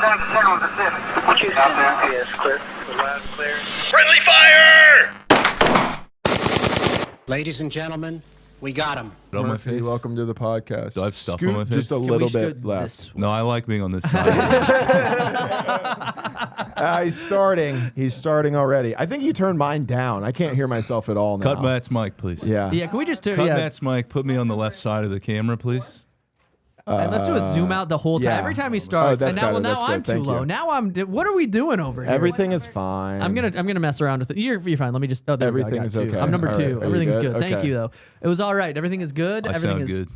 What you out there? Yes, clear. Loud, clear. Friendly fire! Ladies and gentlemen, we got him. On my face. Welcome to the podcast. Do I have stuff Scoot on my face? just a little bit left. No, I like being on this side. He's starting. He's starting already. I think you turned mine down. I can't hear myself at all now. Cut Matt's mic, please. Yeah. Yeah, can we just do Cut Matt's mic. Put me on the left side of the camera, please. and let's do a zoom out the whole time. yeah. Every time he starts, that's and now, better, now that's I'm good. too Thank low. you. Now what are we doing over here? Everything is fine. I'm gonna mess around with it. You're fine. Let me just. Oh, there we go. I Everything got is two. okay. I'm number All two. right. Are you Everything's good? good. Thank Okay. you though. It was all right. Everything is good. I Everything sound is good.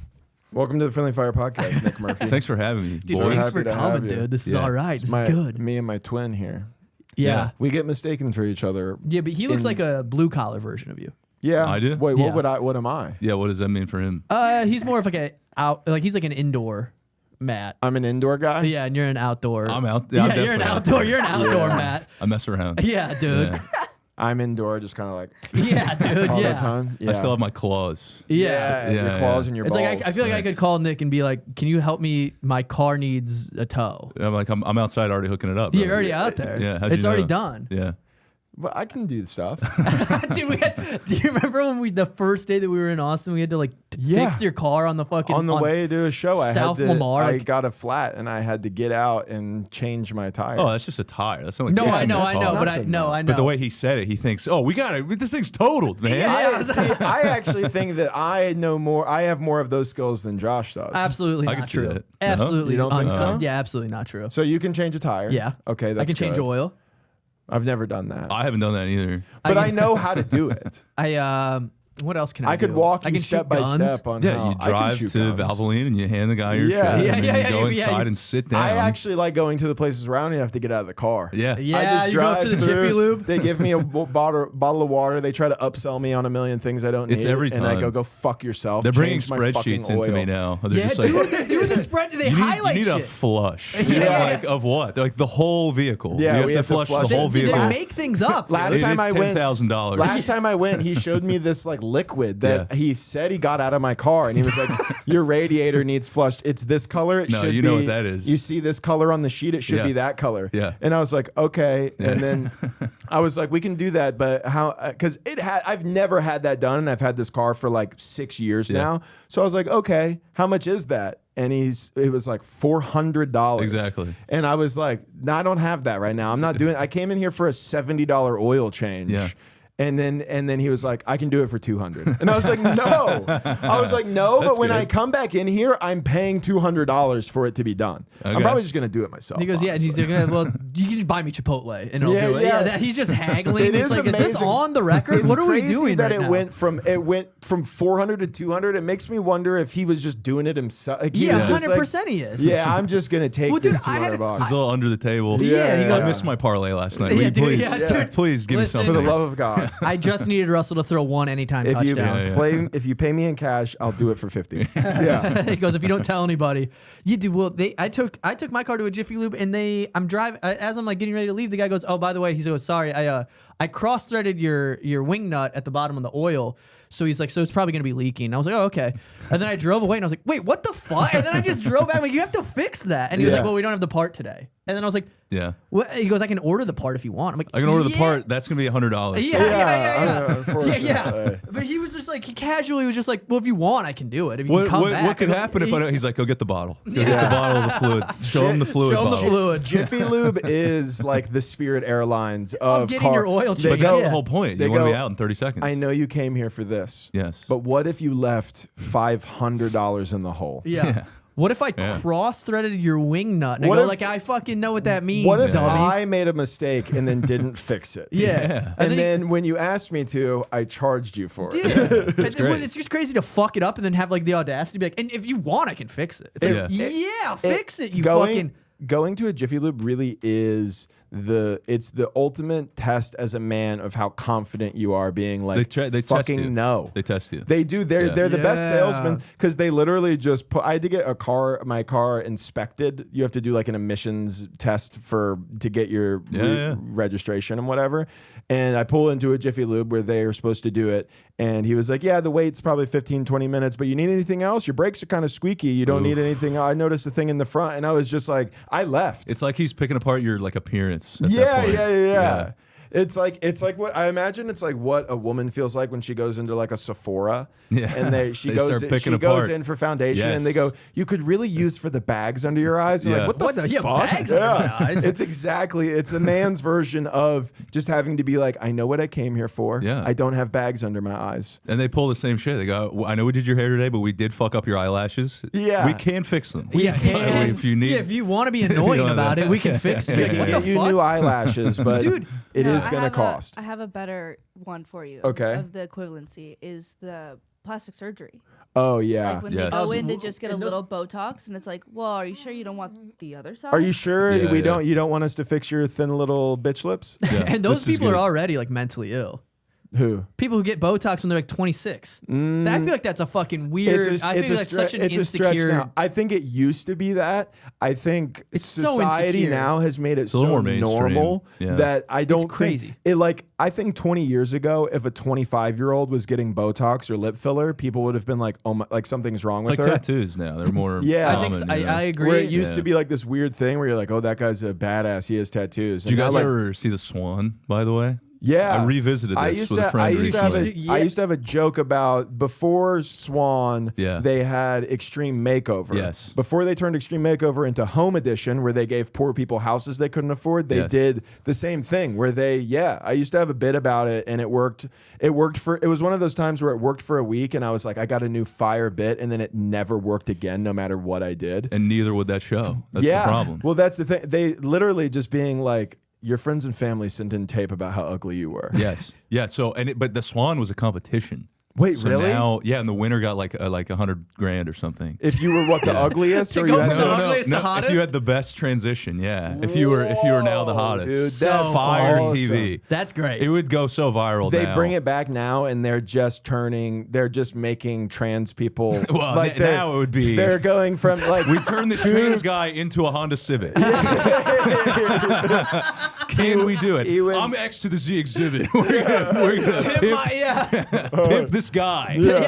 Welcome to the Friendly Fire Podcast, Nick Murphy. Thanks for having me, Dude, boys. thanks happy for to have coming, you. dude. This is Yeah. all right. This My- is good. Me and my twin here. Yeah. We get mistaken for each other. Yeah, but he looks like a blue collar version of you. Yeah. I do? Wait, Yeah. what am I? Yeah, what does that mean for him? He's more of like he's like an indoor Matt. I'm an indoor guy? Yeah, and you're an outdoor. I'm out. Yeah, I'm you're an definitely outdoor. You're an outdoor Matt. I mess around. Yeah, dude. Yeah. I'm indoor, just kind of like Yeah, dude. all yeah. the time. Yeah. I still have my claws. Yeah. Your Yeah, claws yeah. and your It's balls. like I feel like I could call Nick and be like, "Can you help me? My car needs a tow." I'm like, I'm outside already hooking it up. You're bro. already out there. Yeah, how'd It's you already know? done. Yeah. But I can do stuff. Dude, do you remember when the first day that we were in Austin, we had to like Yeah. fix your car on the fucking On the way to a show, South I had to. Lamar, I like- got a flat, and I had to get out and change my tire. Oh, that's just a tire. That's not like No, I fixing know, that I car. know, but Nothing, I know. But the way he said it, he thinks, "Oh, we got it. This thing's totaled, man." I actually think that I know more. I have more of those skills than Josh does. Absolutely I not can see true. that. No? Absolutely, You don't think untrue. so? Yeah, absolutely not true. So you can change a tire. Yeah. Okay, that's I can change good. oil. I've never done that, I haven't done that either. but I know how to do it. What else can I do? I could walk I you can step shoot by guns. step on Yeah, how you I can drive shoot to guns. Valvoline and you hand the guy your Yeah. shit, and Yeah, then yeah, you go yeah, inside you- and sit down. I actually like going to the places where I don't even have to get out of the car. yeah. Yeah, I just you go up drive to the through, Jiffy Lube. They give me a bottle of water. They try to upsell me on a million things I don't It's need. every And I time. go fuck yourself. They're bringing Change my fucking spreadsheets into me oil. now. They're Yeah, just like, dude, they're doing the spread. They you highlight need a shit. flush. Yeah. Like, of what? Like the whole vehicle. Yeah, you have we to have to flush flush the whole it. They vehicle. make things up. Last It time is I went, $10,000. last time I went, he showed me this like liquid that Yeah. he said he got out of my car, and he was like, "Your radiator needs flushed. It's this color. It No, should you be. know what that is. You see this color on the sheet. It should Yeah. be that color." Yeah. And I was like, "Okay." And then I was like, "We can do that, but how?" Because I've never had that done, and I've had this car for like 6 years Yeah. now. So I was like, "Okay, how much is that?" And it was like $400. Exactly. And I was like, "No, I don't have that right now. I'm not doing." I came in here for a $70 oil change. Yeah. And then he was like, "I can do it for $200." And I was like, "No." I was like, "No," That's but when good. I come back in here, I'm paying $200 for it to be done. I'm Okay. probably just gonna do it myself. He goes, yeah, and he's honestly. like, well, you can just buy me Chipotle, and it'll Yeah, do it. yeah. He's just haggling. It It's is like, is this amazing. on the record? It's What are we crazy doing that right it now? went from 400 to 200. It makes me wonder if he was just doing it himself. Like, he Yeah, was just like, 100% he is. Yeah, I'm just gonna take Well, dude, this I had $200 It's a little under the table. Yeah, he I goes- missed my parlay last night. Yeah, Will you dude, please, yeah, dude. please give me Listen, For the something. love of God. I just needed Russell to throw one anytime If you touchdown. if you pay me in cash, I'll do it for 50. Yeah. He goes, if you don't tell anybody, you do. Well, I took my car to a Jiffy Lube, and I'm driving as I'm like getting ready to leave. The guy goes, "Oh, by the way," he goes, "Sorry, I cross threaded your wing nut at the bottom of the oil." So he's like, "So it's probably gonna be leaking." I was like, "Oh, okay." And then I drove away, and I was like, "Wait, what the fuck?" And then I just drove back. I'm like, "You have to fix that." And he was Yeah. like, "Well, we don't have the part today." And then I was like, Yeah. "What?" He goes, "I can order the part if you want." I'm like, I can order the "Yeah." part. That's going to be $100. Yeah, Yeah, yeah. unfortunately. Yeah. But he was just like, he casually was just like, "Well, if you want, I can do it. If you What, can come what, back." what could I go, happen if I don't? He's like, go get the bottle. Go get Yeah. the bottle of the fluid. Show him the fluid Show him the bottle. fluid. Jiffy Lube is like the Spirit Airlines of getting car. your oil They changed. go- That's Yeah. the whole point. They You want to go, be out in 30 seconds. I know you came here for this. Yes. But what if you left $500 in the hole? Yeah. What if I Yeah. cross-threaded your wing nut? And What I go if- like, I fucking know what that means, What if dummy. I made a mistake and then didn't fix it? Yeah. And then then when you asked me to, I charged you for it. Yeah. And then great. it's just crazy to fuck it up and then have like the audacity to be like, and if you want, I can fix it. It's like, Yeah. yeah, fix it, you going, fucking. Going to a Jiffy Lube really is it's the ultimate test as a man of how confident you are being like they fucking test you. no. They test you. They do. They're the best Yeah. salesmen because they literally just put. I had to get my car inspected. You have to do like an emissions test to get your registration and whatever. And I pull into a Jiffy Lube where they are supposed to do it. And he was like, yeah, the wait's probably 15, 20 minutes, but you need anything else? Your brakes are kind of squeaky. You don't need anything. I noticed a thing in the front. And I was just like, I left. It's like he's picking apart your like appearance. At that Yeah, point. yeah. It's like what I imagine. It's like what a woman feels like when she goes into like a Sephora, and she goes in for foundation, and they go, "You could really use for the bags under your eyes." And like, what the fuck? Bags under my eyes? It's a man's version of just having to be like, I know what I came here for. Yeah. I don't have bags under my eyes. And they pull the same shit. They go, I know we did your hair today, but we did fuck up your eyelashes. Yeah. We can fix them. And if you need, if you want to be annoying about it, we can fix it. We Like, can what get the you fuck? new eyelashes, but Dude, it No, is I going to have cost. I have a better one for you. Okay. Of the equivalency is the plastic surgery. Oh yeah. Like when Yes. they go in to just get a little Botox, and it's like, well, are you sure you don't want the other side? Are you sure Yeah, we yeah. don't? You don't want us to fix your thin little bitch lips? Yeah, And those this is people are good. already like mentally ill. Who? People who get Botox when they're like 26. I feel like that's a fucking weird. I feel like that's such an it's a stretch insecure. now. I think it used to be that. I think It's so society insecure. now has made it a little so more mainstream. normal Yeah. that I don't crazy. think it. Like I think 20 years ago, if a 25-year-old was getting Botox or lip filler, people would have been like, "Oh my, like something's wrong It's with like her." tattoos now. They're more. Yeah. I think so. common, you know? I agree. Where it used Yeah. to be like this weird thing where you're like, "Oh, that guy's a badass. He has tattoos." Did you And now, guys like, ever see The Swan, by the way? Yeah, I revisited this with a friend I used to have recently. I used to have a joke about before Swan. Yeah. They had Extreme Makeover. Yes. Before they turned Extreme Makeover into Home Edition, where they gave poor people houses they couldn't afford, they Yes. did the same thing. Where I used to have a bit about it, and it worked. It was one of those times where it worked for a week, and I was like, I got a new fire bit, and then it never worked again, no matter what I did. And neither would that show. That's yeah. the problem. Well, that's the thing. They literally just being like, your friends and family sent in tape about how ugly you were. Yes. Yeah. So, but The Swan was a competition. Wait, So really? now, yeah, and the winner got like $100,000 or something. If you were the ugliest, To or go you had from the ugliest to If hottest? you had the best transition, yeah. If you were now the Whoa, hottest, dude, so that's fire awesome. TV. That's great. It would go so viral. They now. bring it back now, and they're just making trans people. Well, like now it would be- they're going from like We turned this trans guy into a Honda Civic. Can we do it? I'm X to the Z exhibit. We're gonna pimp this guy. This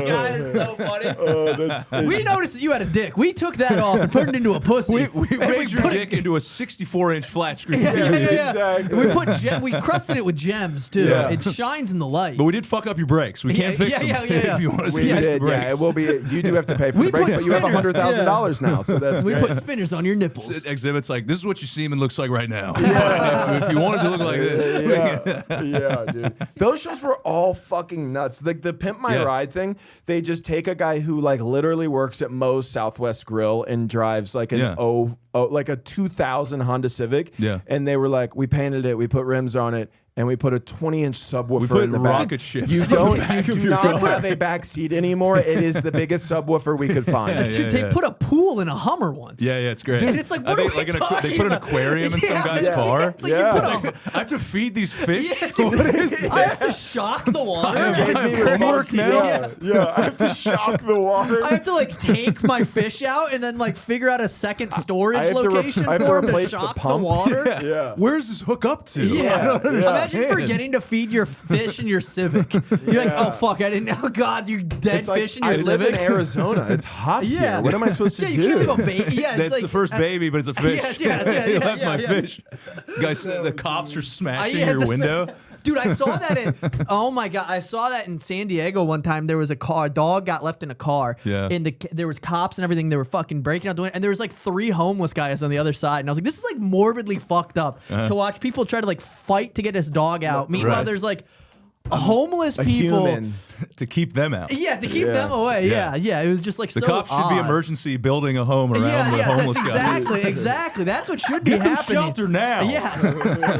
guy is so funny. We noticed that you had a dick. We took that off and put it into a pussy. We And made your put dick it- into a 64-inch flat screen Yeah, TV. Exactly. We crusted it with gems too. Yeah. It shines in the light. But we did fuck up your brakes. We can't fix them yeah. if you want us to We fix the did, brakes. yeah. It will be. You do have to pay for We the brakes, put but you have spinners, $100,000 now, so that's We great. put spinners on your nipples. Exhibit's like, this is what your semen looks like right now. If you wanted to look like this. Yeah, dude. Those shows were all fucking nuts. Like the Pimp My Yeah. Ride thing, they just take a guy who like literally works at Moe's Southwest Grill and drives like an like a 2000 Honda Civic. Yeah. And they were like, we painted it, we put rims on it, and we put a 20-inch subwoofer We put in the back. rocket ships You in the don't. back You of do your not car. have a back seat anymore. It is the biggest subwoofer we could find. Dude, they put a pool in a Hummer once. Yeah, it's great. And it's like, what I are think, we they talking put an about? aquarium in some Yeah, guy's yeah. car. It's like Yeah. you put a, I have to feed these fish. I have to shock the water. Gave me homework now? Yeah, I have to shock the water. I have to like take my fish out and then like figure out a second storage I have to location I have to for him to replace the shock the pump. water. Yeah. Where does this hook up to? Yeah. I don't understand. Imagine forgetting to feed your fish in your Civic. You're like, oh fuck, I didn't. Oh god, you dead It's like, fish in your I live Civic. in Arizona. It's hot Yeah. here. What am I supposed to yeah, do? you can't leave a baby. Yeah, it's That's like, the first baby, but it's a fish. Yes, You yeah, left my yeah. fish. Guys, the cops are smashing yeah, your just- window. Dude, I saw that in oh my god, I saw that in San Diego one time. There was a dog got left in a car. Yeah. And there was cops and everything. They were fucking breaking out the window, and there was like 3 homeless guys on the other side. And I was like, this is like morbidly fucked up to watch people try to like fight to get this dog out. Meanwhile, Right. there's like homeless A people. human. to keep them out. Yeah, to keep Yeah. them away. Yeah. Yeah. It was just like The so cops should be odd. emergency building a home around Yeah, the homeless that's guy. exactly. That's what should be Get them happening. shelter now. Yes.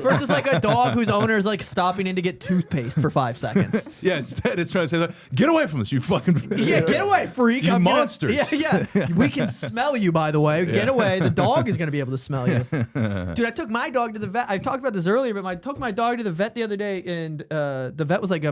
Versus like a dog whose owner is like stopping in to get toothpaste for 5 seconds. Yeah, instead it's trying to say, like, get away from us, you fucking... Yeah, get away, freak. You I'm gonna- monsters. Yeah. We can smell you, by the way. Get away. The dog is going to be able to smell you. Dude, I took my dog to the vet. I talked about this earlier, but I took my dog to the vet the other day, and the vet was like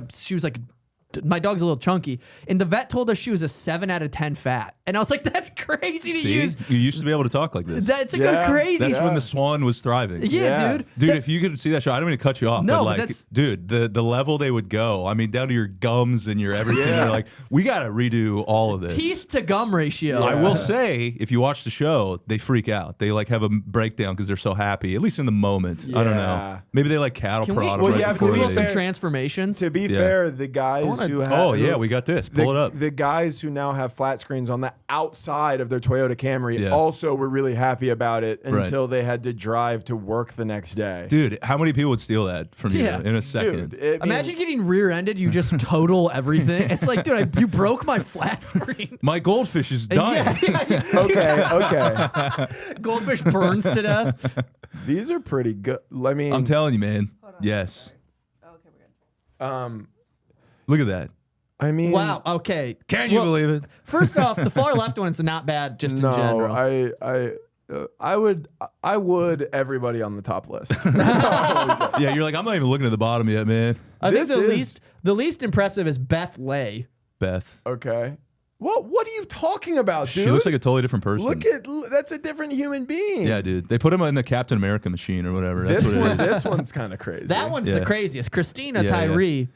my dog's a little chunky, and the vet told us she was a 7 out of 10 fat, and I was like, "That's crazy to See? use." You used to be able to talk like this. That's like Yeah. a crazy. That's when the swan was thriving. yeah, dude. Dude, That- if you could see that show, I don't mean to cut you off, No, but but like, that's- dude, the level they would go, I mean, down to your gums and your everything. Yeah. They're like, we got to redo all of this. teeth to gum ratio. I will say, if you watch the show, they freak out. They like have a breakdown because they're so happy, at least in the moment. I don't know. Yeah. Maybe they like cattle Can we, prod Well, right yeah, before to be Google they- some fair- transformations? To be Yeah. fair, the guys wanna- who have Oh, yeah, we got this. Pull it up. The guys who now have flat screens on the outside of their Toyota Camry Yeah. also were really happy about it Right. until they had to drive to work the next day. Dude, how many people would steal that from you Yeah. in a second? Dude, I mean, Imagine getting rear-ended. You just total everything. It's like, dude, you broke my flat screen. My goldfish is dying. Yeah. okay. Goldfish burns to death. These are pretty good. I mean, I'm telling you, man. Yes. Oh, okay, we're good. Look at that. I mean, Wow. Okay. Can you Well, believe it? First off, the far left one's not bad, just in no, general. I would everybody on the top list. Yeah, you're like, I'm not even looking at the bottom yet, man. I think this the least impressive is Beth Lay. Beth. Okay. What are you talking about, dude? She looks like a totally different person. That's a different human being. Yeah, dude. They put him in the Captain America machine or whatever. That's This what it one, is. this one's kind of crazy. That one's Yeah. the craziest. Christina Yeah, yeah. Tyree.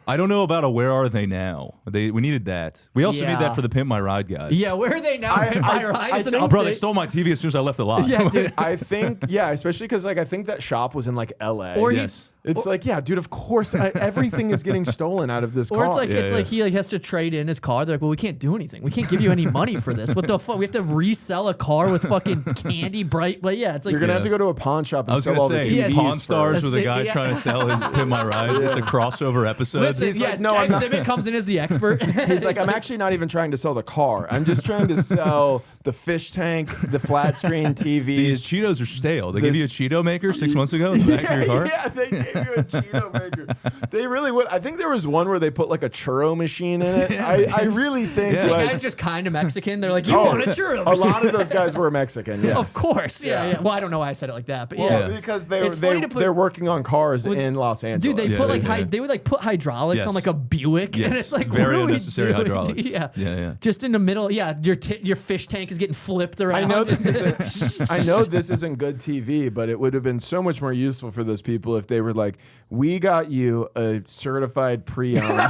I don't know about a Where Are They Now. We needed that. We also need Yeah. that for the Pimp My Ride guys. Yeah, where are they now? Am I right? It's an think- update. Bro, they stole my TV as soon as I left the lot. Yeah, dude. I think, yeah, especially because like I think that shop was in like L.A. Or Yes. It's like, yeah, dude. Of course, everything is getting stolen out of this Or car. it's like Yeah, yeah. he like has to trade in his car. They're like, well, we can't do anything. We can't give you any money for this. What the fuck? We have to resell a car with fucking candy bright. But yeah, it's like you're gonna have to go to a pawn shop and I was sell going all to the say, TVs. Pawn first. Stars with a guy Yeah. trying to sell his Pimp My Ride. It's a crossover episode. Listen, He's yeah, like, no, I'm not- Exhibit comes in as the expert. He's like, I'm actually not even trying to sell the car. I'm just trying to sell the fish tank, the flat screen TVs. These Cheetos are stale. They gave you a This- Cheeto maker 6 months ago in the back of your car? Yeah, they gave you a Cheeto maker. They really would. I think there was one where they put like a churro machine in it. I really think Yeah. the like guy's just kind of Mexican. They're like, you oh, want a churro? a lot of those guys were Mexican. Yes. Of course, yeah. Well, I don't know why I said it like that, but Well, yeah. because It's funny to put- they're working on cars in Los Angeles. Dude, they Yeah, put like yeah. they would like put hydraulics Yes. on like a Buick, and Yes. it's like Very what are we unnecessary doing? hydraulics. Yeah, Yeah. Just in the middle. Yeah, your fish tank is getting flipped around. I know this isn't. I know this isn't good TV, but it would have been so much more useful for those people if they were like, "We got you a certified pre-owned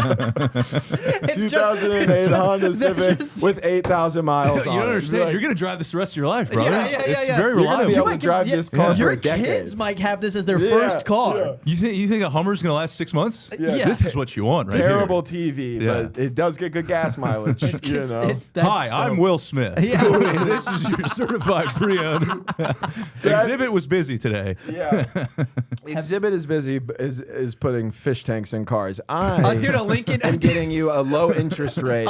It's 2008 Honda they're Civic just- with 8,000 miles You on don't it." understand. Like, You're going to drive this the rest of your life, brother. Yeah. It's Yeah. very You're gonna be reliable. able to drive this car for your a decade. kids might have this as their Yeah, first car. yeah. You think a Hummer's going to last 6 months? Yeah. This is what you want, right? Terrible TV, Yeah. but it does get good gas mileage. you know. Hi, I'm Will Smith. Yeah. This is your certified pre-owned. Exhibit was busy today. Yeah. Exhibit is busy, is putting fish tanks in cars. I Dude, a Lincoln. am getting you a low interest rate.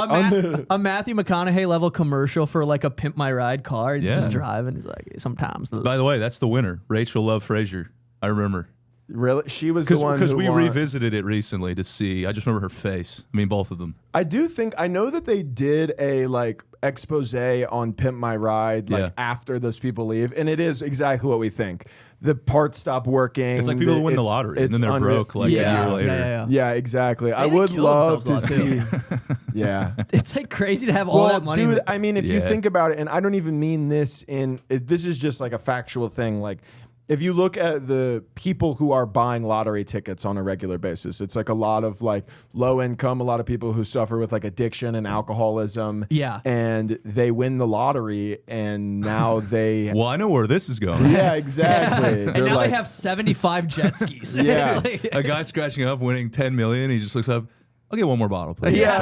A Matthew McConaughey level commercial for like a Pimp My Ride car. He's Yeah. just driving. He's like, sometimes. By the way, that's the winner. Rachel Love Frazier. I remember. Really, she was the one Because who we won. revisited it recently to see. I just remember her face. I mean, both of them. I do think I know that they did a like expose on Pimp My Ride like Yeah. after those people leave, and it is exactly what we think. The parts stop working. It's like people who win the it's- lottery and it's then they're broke like yeah, a year later. Yeah. Yeah, exactly. I They would kill love to themselves a see. lot, Yeah. It's like crazy to have all Well, that money. dude, I mean, if you Yeah. think about it, and I don't even mean this this is just like a factual thing. Like, if you look at the people who are buying lottery tickets on a regular basis, it's like a lot of like low income, a lot of people who suffer with like addiction and alcoholism. Yeah. And they win the lottery, and now they. Well, I know where this is going. Yeah, exactly. and They're now like, they have 75 jet skis. Yeah. It's like- A guy scratching up, winning $10 million. He just looks up. I'll get one more bottle, please. Yeah.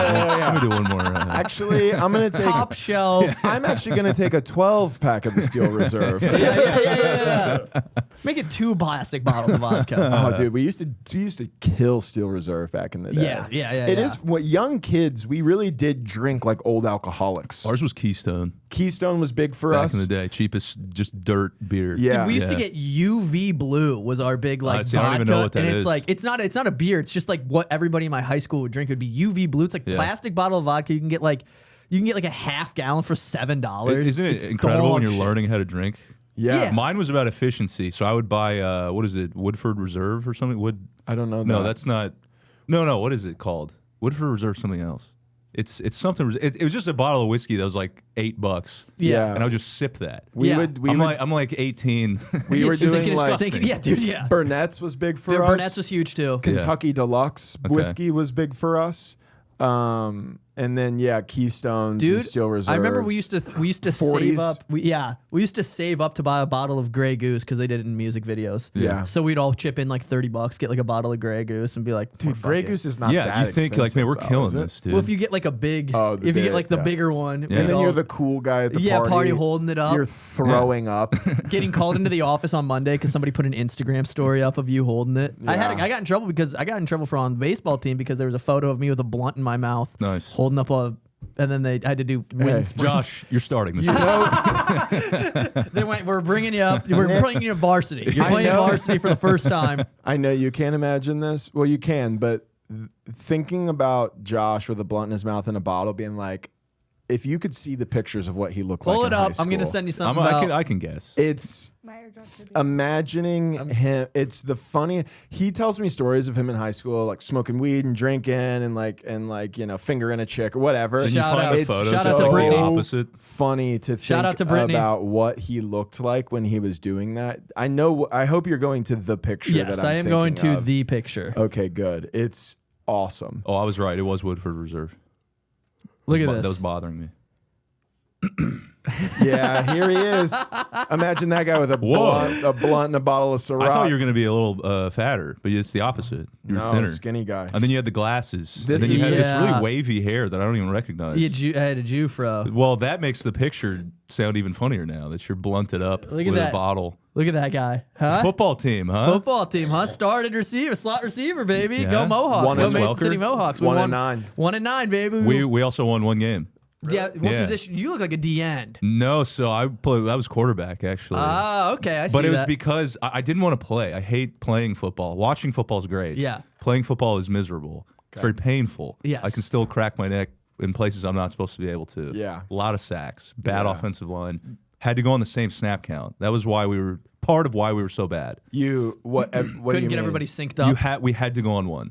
Let me do one more. Actually, I'm gonna take Top shelf. I'm actually gonna take a 12 pack of the Steel Reserve. Yeah. Make it 2 plastic bottles of vodka. Oh, dude, we used to kill Steel Reserve back in the day. Yeah. It is what young kids, we really did drink like old alcoholics. Ours was Keystone Keystone was big for back us in the day. Cheapest, just dirt beer. Yeah. Dude, we used to get UV Blue was our big like See, I vodka, don't even know what that and it's is. like it's not a beer. It's just like what everybody in my high school would drink. It would be UV Blue. It's like plastic bottle of vodka. You can get like a half gallon for $7. Isn't it incredible when you're learning how to drink? Yeah. Mine was about efficiency. So I would buy, what is it, Woodford Reserve or something? I don't know. No, that's not. No. What is it called? Woodford Reserve something else. It's something. It was just a bottle of whiskey that was like $8. Yeah. And I would just sip that. I'm like 18. We were doing like Yeah. Burnett's was big for us. Burnett's was huge too. Kentucky Deluxe whiskey was big for us. And then Keystones and Steel Reserves. I remember we used to save up. We used to save up to buy a bottle of Grey Goose because they did it in music videos. Yeah. So we'd all chip in like $30, get like a bottle of Grey Goose, and be like, dude, Grey Goose is not that Yeah, you think like, man, we're killing this, dude. well, if you get like a big, Oh, if you get like the bigger one, And then you're the cool guy at the party holding it up. You're throwing up. Getting called into the office on Monday because somebody put an Instagram story up of you holding it. Yeah. I got in trouble for on the baseball team because there was a photo of me with a blunt in my mouth. Nice. Holding up and then they had to do wind sprints. Josh, you're starting this. They went, we're bringing you up. We're bringing you to varsity. You're playing varsity for the first time. I know you can't imagine this. Well, you can, but thinking about Josh with a blunt in his mouth and a bottle being like, if you could see the pictures of what he looked like Pull in it high up. school, I'm going to send you something I can guess. It's imagining him. It's the funny. He tells me stories of him in high school, like smoking weed and drinking and like fingering a chick or whatever. Then you find the photos. Shout out it's to like Brittany. the opposite. Funny to Shout out think to Brittany. about what he looked like when he was doing that. I know. I hope you're going to the picture. Yes, that I'm I am going thinking to of. the picture. Okay, good. It's awesome. Oh, I was right. It was Woodford Reserve. Look at this. That was bothering me. Yeah, here he is. Imagine that guy with a blunt and a bottle of Ciroc. I thought you were going to be a little fatter, but it's the opposite. You're thinner. Skinny guy. And then you had the glasses. This and then you is- had this Yeah. really wavy hair that I don't even recognize. I had a Jufro. Well, that makes the picture sound even funnier now that you're blunted up Look at with that. a bottle. Look at that guy. Huh? Football team, huh? Football team, huh? Started receiver, slot receiver, baby. Yeah. Go Mohawks. One Go and Mason Welker. City Mohawks. 1-9. 1-9, baby. We also won one game. Yeah, what Yeah. position? You look like a D end. No, so I was quarterback actually. Ah, okay. I see But it was that. because I didn't want to play. I hate playing football. Watching football is great. Yeah. Playing football is miserable. It's very painful. Yes. I can still crack my neck in places I'm not supposed to be able to. Yeah. A lot of sacks. Bad Yeah. offensive line. Had to go on the same snap count. That was why we were part of why we were so bad. What do Couldn't you get mean? everybody synced up. We had to go on one.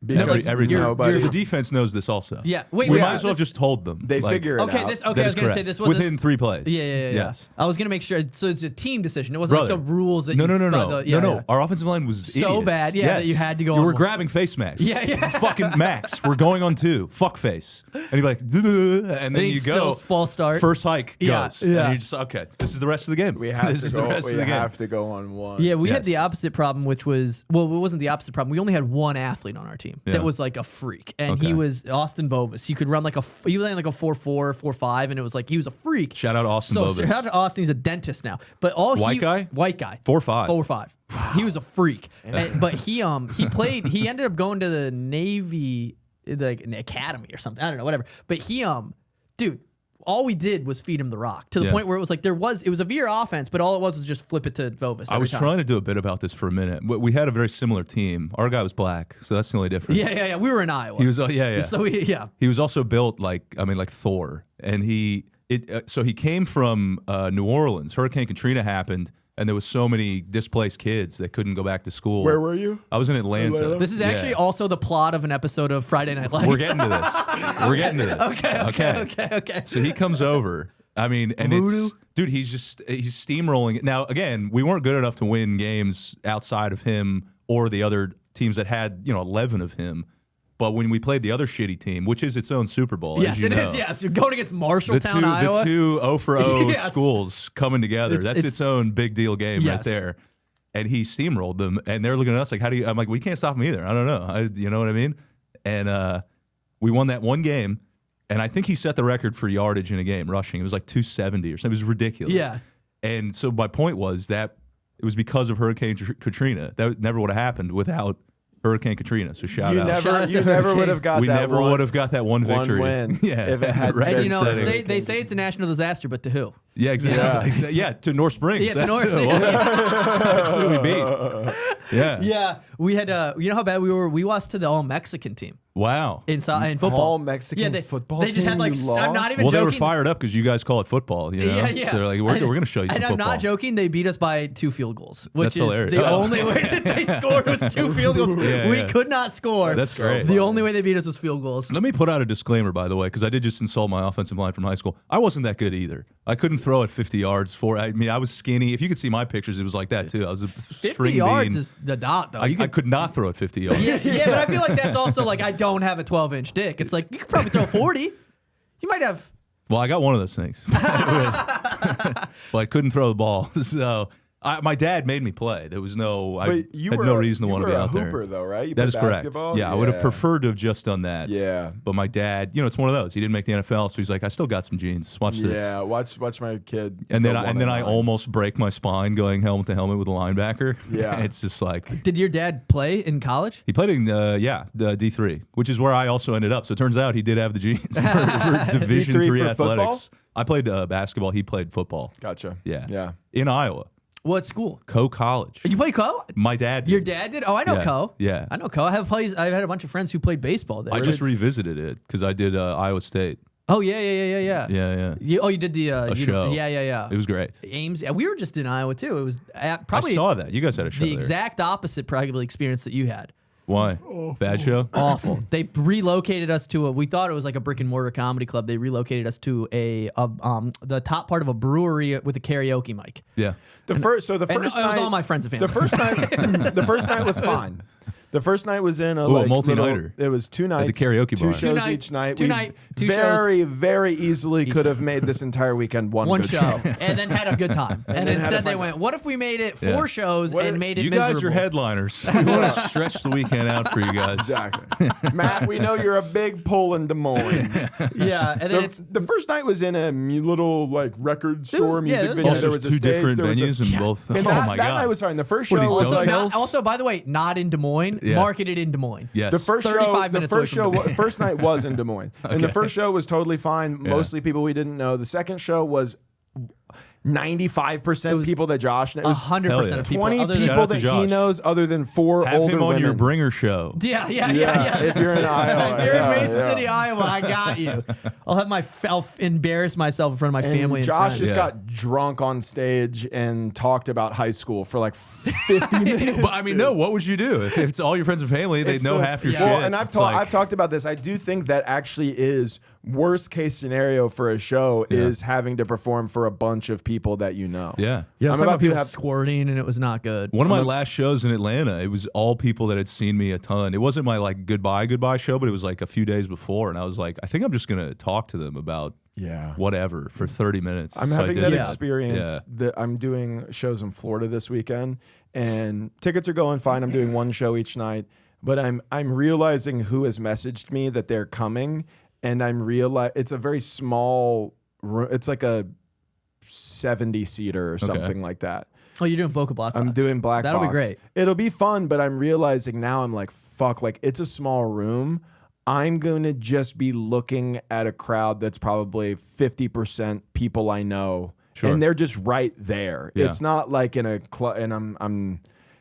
Because Every you're- time. but So the defense knows this also. Yeah. Wait, we wait, might as well this- just told them. they figure it Okay, out. this. That Okay, I is was gonna say correct. this wasn't. Within 3 plays. Yeah. Yes. I was gonna make sure. So it's a team decision. It wasn't Brother. like the rules that. No. Yeah. Our offensive line was So idiots. bad, yeah, that you had to go You on were one. grabbing face masks. Yeah. Fucking Max. We're going on 2. Fuck face. And you'd be like, "Duh," and then you you go. still false start. First hike Yeah, goes. yeah. And you're just okay. This is the rest of the game. We have this to is go. the rest We of the game. have to go on one. Yeah, we had Yes. the opposite problem, which was it wasn't the opposite problem. We only had one athlete on our team Yeah. that was like a freak, and he Okay. was Austin Bovis. He could run he was like a 4.4, 4.5, and it was like he was a freak. Shout out to Austin So Bovis. shout out to Austin. He's a dentist now, but White guy? 4'5". 4.5. He was a freak, but he played. He ended up going to the Navy, like an academy or something. I don't know, whatever. But dude. All we did was feed him the rock to the Yeah. point where it was like it was a veer offense, but all it was just flip it to Bovis. I was trying to do a bit about this for a minute. We had a very similar team. Our guy was black, so that's the only difference. Yeah. We were in Iowa. He was, yeah. So He was also built like Thor, and so he came from New Orleans. Hurricane Katrina happened, and there was so many displaced kids that couldn't go back to school. Where were you? I was in Atlanta. This is actually Yeah. also the plot of an episode of Friday Night Lights. We're getting to this. Okay. So he comes over. I mean, and Voodoo? he's steamrolling it. Now, again, we weren't good enough to win games outside of him or the other teams that had 11 of him. But when we played the other shitty team, which is its own Super Bowl, Yes, as you it know, is. Yes, you're going against the Marshalltown, Iowa. the two 0 for 0 Yes. schools coming together. That's It's- its own big deal game right Yes. there. And he steamrolled them, and they're looking at us like, "How do you?" I'm like, "We can't stop him either. I don't know. You know what I mean?" And We won that one game, and I think he set the record for yardage in a game rushing. It was like 270 or something. It was ridiculous. Yeah. And so my point was that it was because of Hurricane Katrina. That never would have happened without Hurricane Katrina. So shout out. You never would have got We that never one, would have got that one victory. win yeah. if it had right. And been they say it's a national disaster, but to who? Yeah, exactly. Yeah, to North Springs. Yeah, to North who. That's who we beat. Yeah. Yeah, we had. You know how bad we were. We lost to the all Mexican team Wow. in football. All Mexican football They just team had like. you I'm not lost? even Well, joking. they were fired up because you guys call it football. You know? Yeah, yeah. So they're like, we're going to show you some and football. I'm not joking. They beat us by 2 field goals, which That's is hilarious. the Oh. only way that they scored was 2 field goals. Yeah, We yeah. could not score. That's great. The only way they beat us was field goals. Let me put out a disclaimer, by the way, because I did just insult my offensive line from high school. I wasn't that good either. I couldn't throw at 50 yards. I mean, I was skinny. If you could see my pictures, it was like that too. I was a 50 string yards bean. is the dot, though. I could not throw at 50 yards. Yeah, but I feel like that's also like I don't have a 12-inch dick. It's like you could probably throw 40. You might have. Well, I got one of those things. But I couldn't throw the ball. So my dad made me play. There was no, I But you had were no reason to want to be You were a out there. hooper, though, right? You That played is correct. basketball? Yeah, I would have preferred to have just done that. Yeah. But my dad, it's one of those. He didn't make the NFL, so he's like, I still got some genes. Watch this. Yeah, watch my kid. And then go I 1-9. almost break my spine going helmet to helmet with a linebacker. Yeah. It's just like Did your dad play in college? he played in the D3, which is where I also ended up. So it turns out he did have the genes for Division D3 III for athletics. I played basketball. He played football. Gotcha. Yeah. Yeah. In Iowa, What school? College. You played Co? My dad did. Your dad did? Oh, I know Yeah, Co. yeah. I know Co. I've had a bunch of friends who played baseball there. I just revisited it because I did Iowa State. Oh yeah. Yeah. You did the show. Yeah. It was great. Ames. Yeah, we were just in Iowa too. It was probably I saw that. You guys had a show the there. exact opposite probably experience that you had. Why? Bad show? Awful. They relocated us to we thought it was like a brick and mortar comedy club. They relocated us to the top part of a brewery with a karaoke mic. Yeah. The first And night, it was all my friends and family. The first night, the first night was fine. The first night was in a multi-nighter. It was 2 nights At the karaoke bar. Two shows Two each night. two We night- two very easily could have made this entire weekend one good show, and then had a good time. And then had a instead they fun went, "What if we made it 4 Yeah. shows What and if- made it You miserable?" guys are headliners. We want to stretch the weekend out for you guys. Exactly. Matt, we know you're a big pull in Des Moines. Yeah, and then it's The first night was in a little record store music there was- video. Also, There it's was a two stage, different there was a- venues and both. And Oh that, my that god! night was fine. The first What are show these was don't like tells? also, by the way, not in Des Moines. Yeah. Marketed in Des Moines. Yes. the first 35 show. The minutes away first from show. Des Moines. First night was in Des Moines, and the first show was totally fine. Mostly people we didn't know. The second show was 95% people that Josh knows. 100% of people. 20 other than- Shout people out to that he Josh. knows other than 4 Have older him on women. your bringer show. Yeah. If you're in Iowa. If you're yeah, in Mason yeah. City, Iowa, I got you. I'll embarrass myself in front of my And family. Josh and just friends. got drunk on stage and talked about high school for like 50 minutes. But I mean, no. What would you do if it's all your friends and family? They It's know the- half your yeah. shit. Well, and It's like- I've talked about this. I do think that actually is worst case scenario for a show is having to perform for a bunch of people that you know. Yeah. Yeah, I'm I'm about about to people have- squirting, and it was not good. One of my last shows in Atlanta, it was all people that had seen me a ton. It wasn't my goodbye show, but it was like a few days before, and I was like, I think I'm just gonna talk to them about whatever for 30 minutes. I'm So I having did that that. experience Yeah. that I'm doing shows in Florida this weekend, and tickets are going fine. I'm doing one show each night, but I'm realizing who has messaged me that they're coming, and I'm it's a very small room. It's like a 70-seater or something like that. Oh, you're doing Boca Black. I'm Box. doing black That'll box. be great. It'll be fun, but I'm realizing now I'm like, fuck, like it's a small room. I'm going to just be looking at a crowd that's probably 50% people I know. Sure. And they're just right there. Yeah. It's not like in a club, and I'm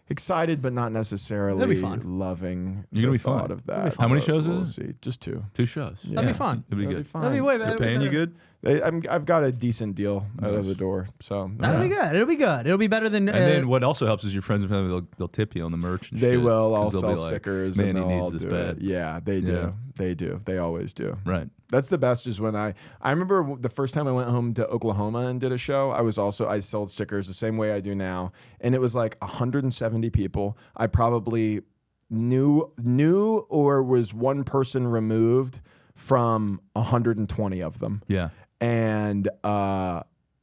excited, but not necessarily That'd be fun. loving You're gonna the be fun. thought of That'd be that. fun. How many But shows we'll is it? see. Just 2. 2 shows. That'd be fun. It'll be That'll good. be fine. That'd be way They're better. paying you good. I've got a decent deal out of the door. So That'll be good. It'll be good. It'll be better than. And then what also helps is your friends and family, they'll tip you on the merch. And they shit, will. 'cause I'll they'll sell be like, stickers. Man, and he they'll needs all this do bad. it. Yeah, they do. Yeah. They do. They always do. Right. That's the best is when I remember the first time I went home to Oklahoma and did a show, I sold stickers the same way I do now. And it was like 170 people. I probably knew or was one person removed from 120 of them. Yeah. And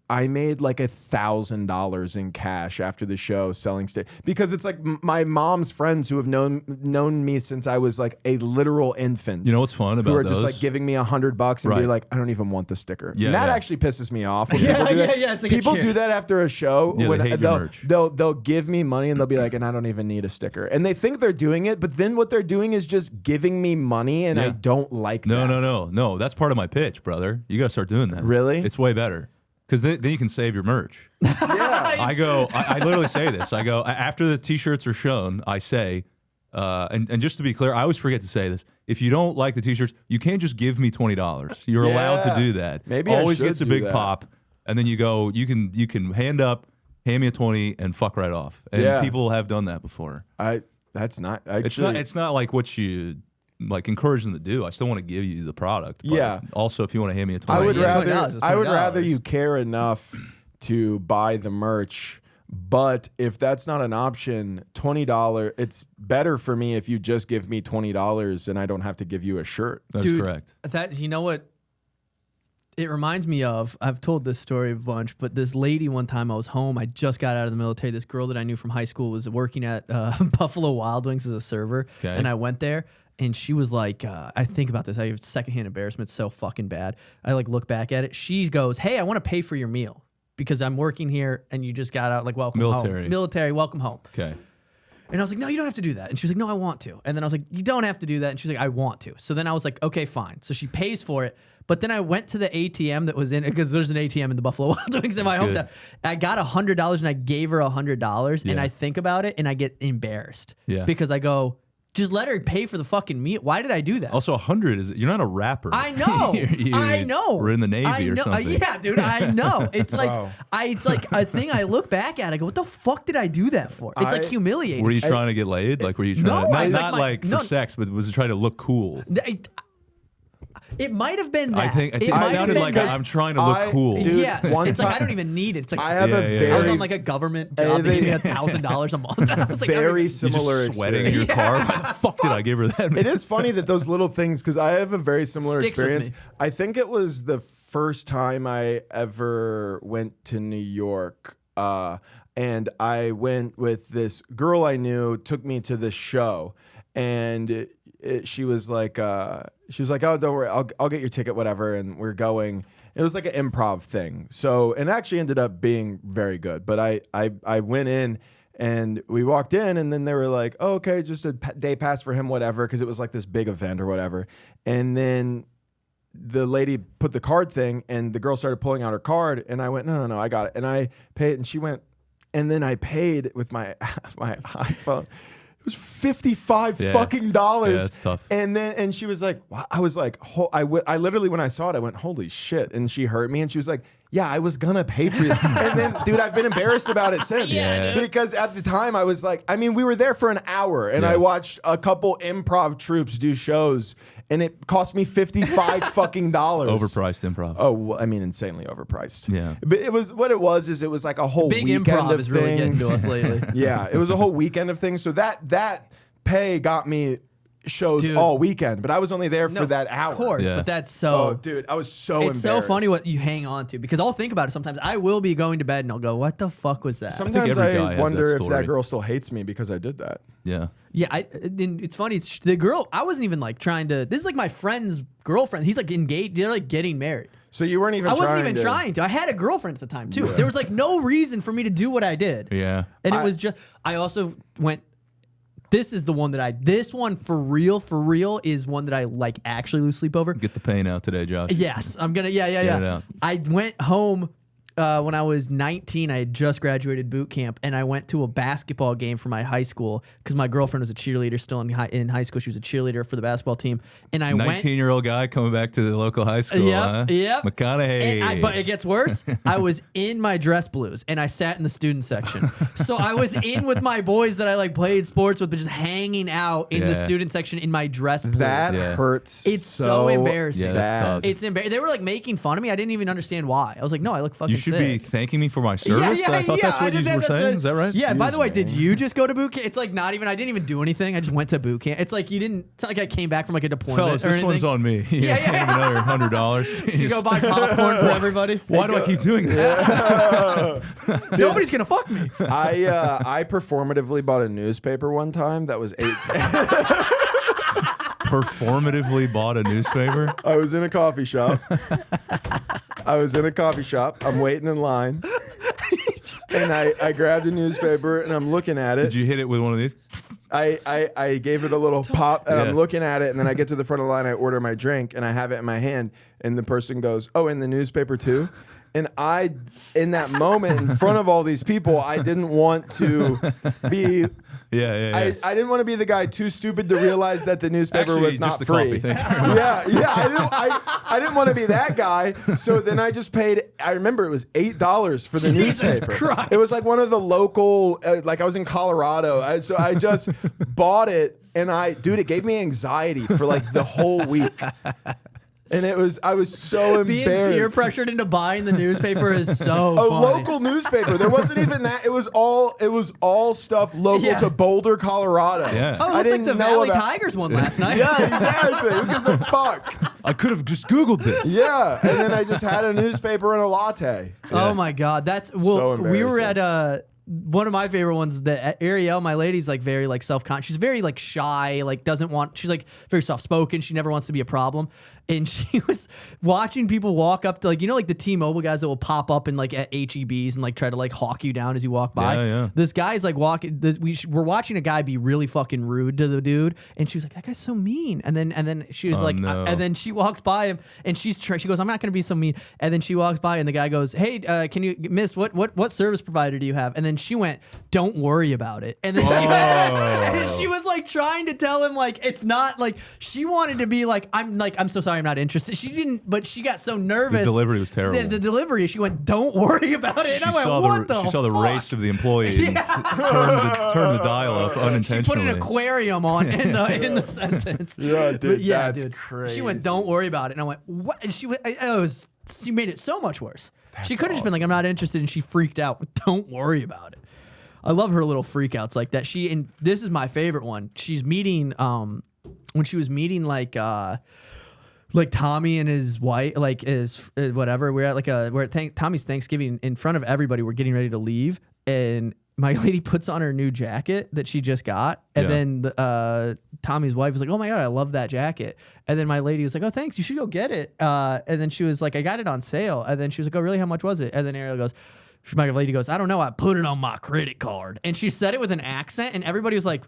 I made like $1,000 in cash after the show selling steak because it's like my mom's friends who have known me since I was like a literal infant. You know what's fun about who are those? just like giving me $100 and be like, I don't even want the sticker. Yeah, and that yeah. actually pisses me off. When Yeah, people do that. yeah, it's like people a do that after a show. Yeah, when they hate your merch. they'll give me money and they'll be like, and I don't even need a sticker. And they think they're doing it, but then what they're doing is just giving me money, and I Yeah. don't like No, that. no. That's part of my pitch, brother. You got to start doing that. Really? It's way better because then you can save your merch. Yeah. I literally say this. I go, after the t-shirts are shown, I say, and just to be clear, I always forget to say this. If you don't like the t-shirts, you can't just give me $20. You're allowed to do that. Maybe I always should gets a do big that. pop, and then you go, you can hand me a 20 and fuck right off. And Yeah. people have done that before. That's not actually. It's not like what you like encourage them to do. I still want to give you the product. But Yeah. Also, if you want to hand me a 20, I would Yeah, rather. $20 is I would $20. rather you care enough to buy the merch. But if that's not an option, $20. It's better for me if you just give me $20 and I don't have to give you a shirt. That's Dude, correct. That you know what it reminds me of. I've told this story a bunch, but this lady one time I was home. I just got out of the military. This girl that I knew from high school was working at Buffalo Wild Wings as a server, Okay. and I went there. And she was like, I think about this. I have secondhand embarrassment so fucking bad. I like look back at it. She goes, "Hey, I want to pay for your meal because I'm working here and you just got out. Like, welcome Military. home. Military, welcome home." Okay. And I was like, "No, you don't have to do that." And she was like, "No, I want to." And then I was like, "You don't have to do that." And she's like, "I want to." So then I was like, "Okay, fine." So she pays for it. But then I went to the ATM that was in it because there's an ATM in the Buffalo Wild Wings in my Good. hometown. I got $100 and I gave her $100 and Yeah. I think about it and I get embarrassed. Yeah. Because I go, just let her pay for the fucking meal. Why did I do that? Also, 100 is you're not a rapper. I know. I know. We're in the Navy I or know. something. Yeah, dude, I know. It's like Wow. it's like a thing I look back at. I go, what the fuck did I do that for? It's like humiliating. Were you trying to get laid? Like, were you trying No, to, I was not like, like no. for sex, but was it trying to look cool? It might have been that. I think It it might have sounded been like that. I'm trying to look cool. Dude, Yes. one It's like I time- don't even need it. It's like I have Yeah, a yeah, very. I was on like a government job they- making $1,000 a month. I was like, I don't very even- You're similar just sweating in experience. your car. Why the fuck did I give her that? It is funny that those little things, because I have a very similar Sticks with experience. me. I think it was the first time I ever went to New York. And I went with this girl I knew, took me to this show. And she was like, oh, don't worry, I'll get your ticket, whatever. And we're going. It was like an improv thing. So, and it actually ended up being very good. But I went in. And we walked in, and then they were like, oh, okay, just a day pass for him, whatever, because it was like this big event or whatever. And then the lady put the card thing, and the girl started pulling out her card, and I went, no, I got it. And I paid, and she went, and then I paid with my iPhone. It was $55 fucking dollars. Yeah, that's tough. And she was like, wow. I was like, I literally, when I saw it, I went, holy shit. And she heard me, and she was like, yeah, I was gonna pay for it. And then, dude, I've been embarrassed about it since. Yeah. Because at the time I was like, I mean, we were there for an hour, and Yeah. I watched a couple improv troops do shows, and it cost me $55 fucking dollars. Overpriced improv. Oh, well, I mean, insanely overpriced. Yeah. But it was what it was. Is it was like a whole Big weekend improv of is really getting things. to us lately. Yeah, it was a whole weekend of things. So that pay got me shows Dude. all weekend, but I was only there for No, that hour. Of course, Yeah. but that's Oh, so. dude, I was so It's so embarrassed. funny what you hang on to because I'll think about it sometimes. I will be going to bed and I'll go, "What the fuck was that?" Sometimes every guy I has wonder that if that story. girl still hates me because I did that. Yeah. Yeah, and it's funny. It's the girl. I wasn't even like trying to. This is like my friend's girlfriend. He's like engaged. They're like getting married. So you weren't even I wasn't trying even to. trying to. I had a girlfriend at the time too. There was like no reason for me to do what I did. Yeah. And it was just. I also went. This is the one that this one for real is one that I like actually lose sleep over. Get the pain out today, Josh. Yes, I'm gonna. Yeah. it out. I went home when I was 19. I had just graduated boot camp, and I went to a basketball game for my high school because my girlfriend was a cheerleader still in high school. She was a cheerleader for the basketball team, and I went. 19-year-old guy coming back to the local high school. huh? Yep. McConaughey. But it gets worse. I was in my dress blues and I sat in the student section. So I was in with my boys that I like played sports with, but just hanging out in the Yeah. student section in my dress blues. That Yeah. hurts. It's so embarrassing. Yeah, that's bad. tough. It's embarrassing. They were like making fun of me. I didn't even understand why. I was like, no, I look fucking You should sick. be thanking me for my service. I thought that's what you were saying. Is that right? Yeah. By the way, did you just go to boot camp? It's like not even. I didn't even do anything. I just went to boot camp. It's like you didn't. It's not like I came back from like a deployment. Fellas, or this anything. one's on me. Another $100. You go buy popcorn for everybody. Why do I keep doing that? Nobody's gonna fuck me. I performatively bought a newspaper one time that was Performatively bought a newspaper. I was in a coffee shop. I'm waiting in line. And I grabbed a newspaper and I'm looking at it. Did you hit it with one of these? I gave it a little pop and Yeah. I'm looking at it and then I get to the front of the line, I order my drink and I have it in my hand and the person goes, "Oh, in the newspaper too?" And in that moment, in front of all these people, I didn't want to be. Yeah. I didn't want to be the guy too stupid to realize that the newspaper Actually, was just not the free. coffee, thank you. I didn't want to be that guy. So then I just paid. I remember it was $8 for the newspaper. Christ. It was like one of the local. Like I was in Colorado, so I just bought it, and it gave me anxiety for like the whole week. And I was so Being embarrassed. peer pressured into buying the newspaper is so A funny. local newspaper. There wasn't even that. It was all stuff local to Boulder, Colorado. Yeah. Oh, it looks like the Valley Tigers won last night. Yeah, exactly. Who gives a fuck? I could have just Googled this. Yeah, and then I just had a newspaper and a latte. Oh my God, that's So we were embarrassing. at one of my favorite ones. That Ariel, my lady's like very like self-conscious. She's very like shy, like doesn't want. She's like very soft-spoken. She never wants to be a problem. And she was watching people walk up to like like the T-Mobile guys that will pop up and like at HEBs and like try to like hawk you down as you walk by. Yeah. This guy's like walking. We're watching a guy be really fucking rude to the dude, and she was like, "That guy's so mean." And then she was no. and then she walks by him, and she goes, "I'm not gonna be so mean." And then she walks by, and the guy goes, "Hey, can you, miss, what service provider do you have?" And then she went, "Don't worry about it." And then she was like trying to tell him like it's not like she wanted to be like, I'm so sorry, I'm not interested. She didn't, but she got so nervous. The delivery was terrible. The delivery, she went, "Don't worry about it." And I went, "What the She saw the fuck?" race of the employee and turned the dial up She unintentionally. put an aquarium on in the sentence. Yeah, dude, But yeah, that's dude. crazy. She went, "Don't worry about it," and I went, "What?" And she made it so much worse. She could have just been like, "I'm not interested," and she freaked out. Don't worry about it. I love her little freakouts like that. And this is my favorite one. She's meeting when she was meeting like Tommy and his wife, like his whatever. We're at Tommy's Thanksgiving in front of everybody. We're getting ready to leave, and my lady puts on her new jacket that she just got, and then Tommy's wife was like, "Oh my God, I love that jacket." And then my lady was like, "Oh, thanks, you should go get it." And then she was like, "I got it on sale." And then she was like, "Oh, really? How much was it?" And then Ariel goes, my lady goes, "I don't know, I put it on my credit card." And she said it with an accent, and everybody was like,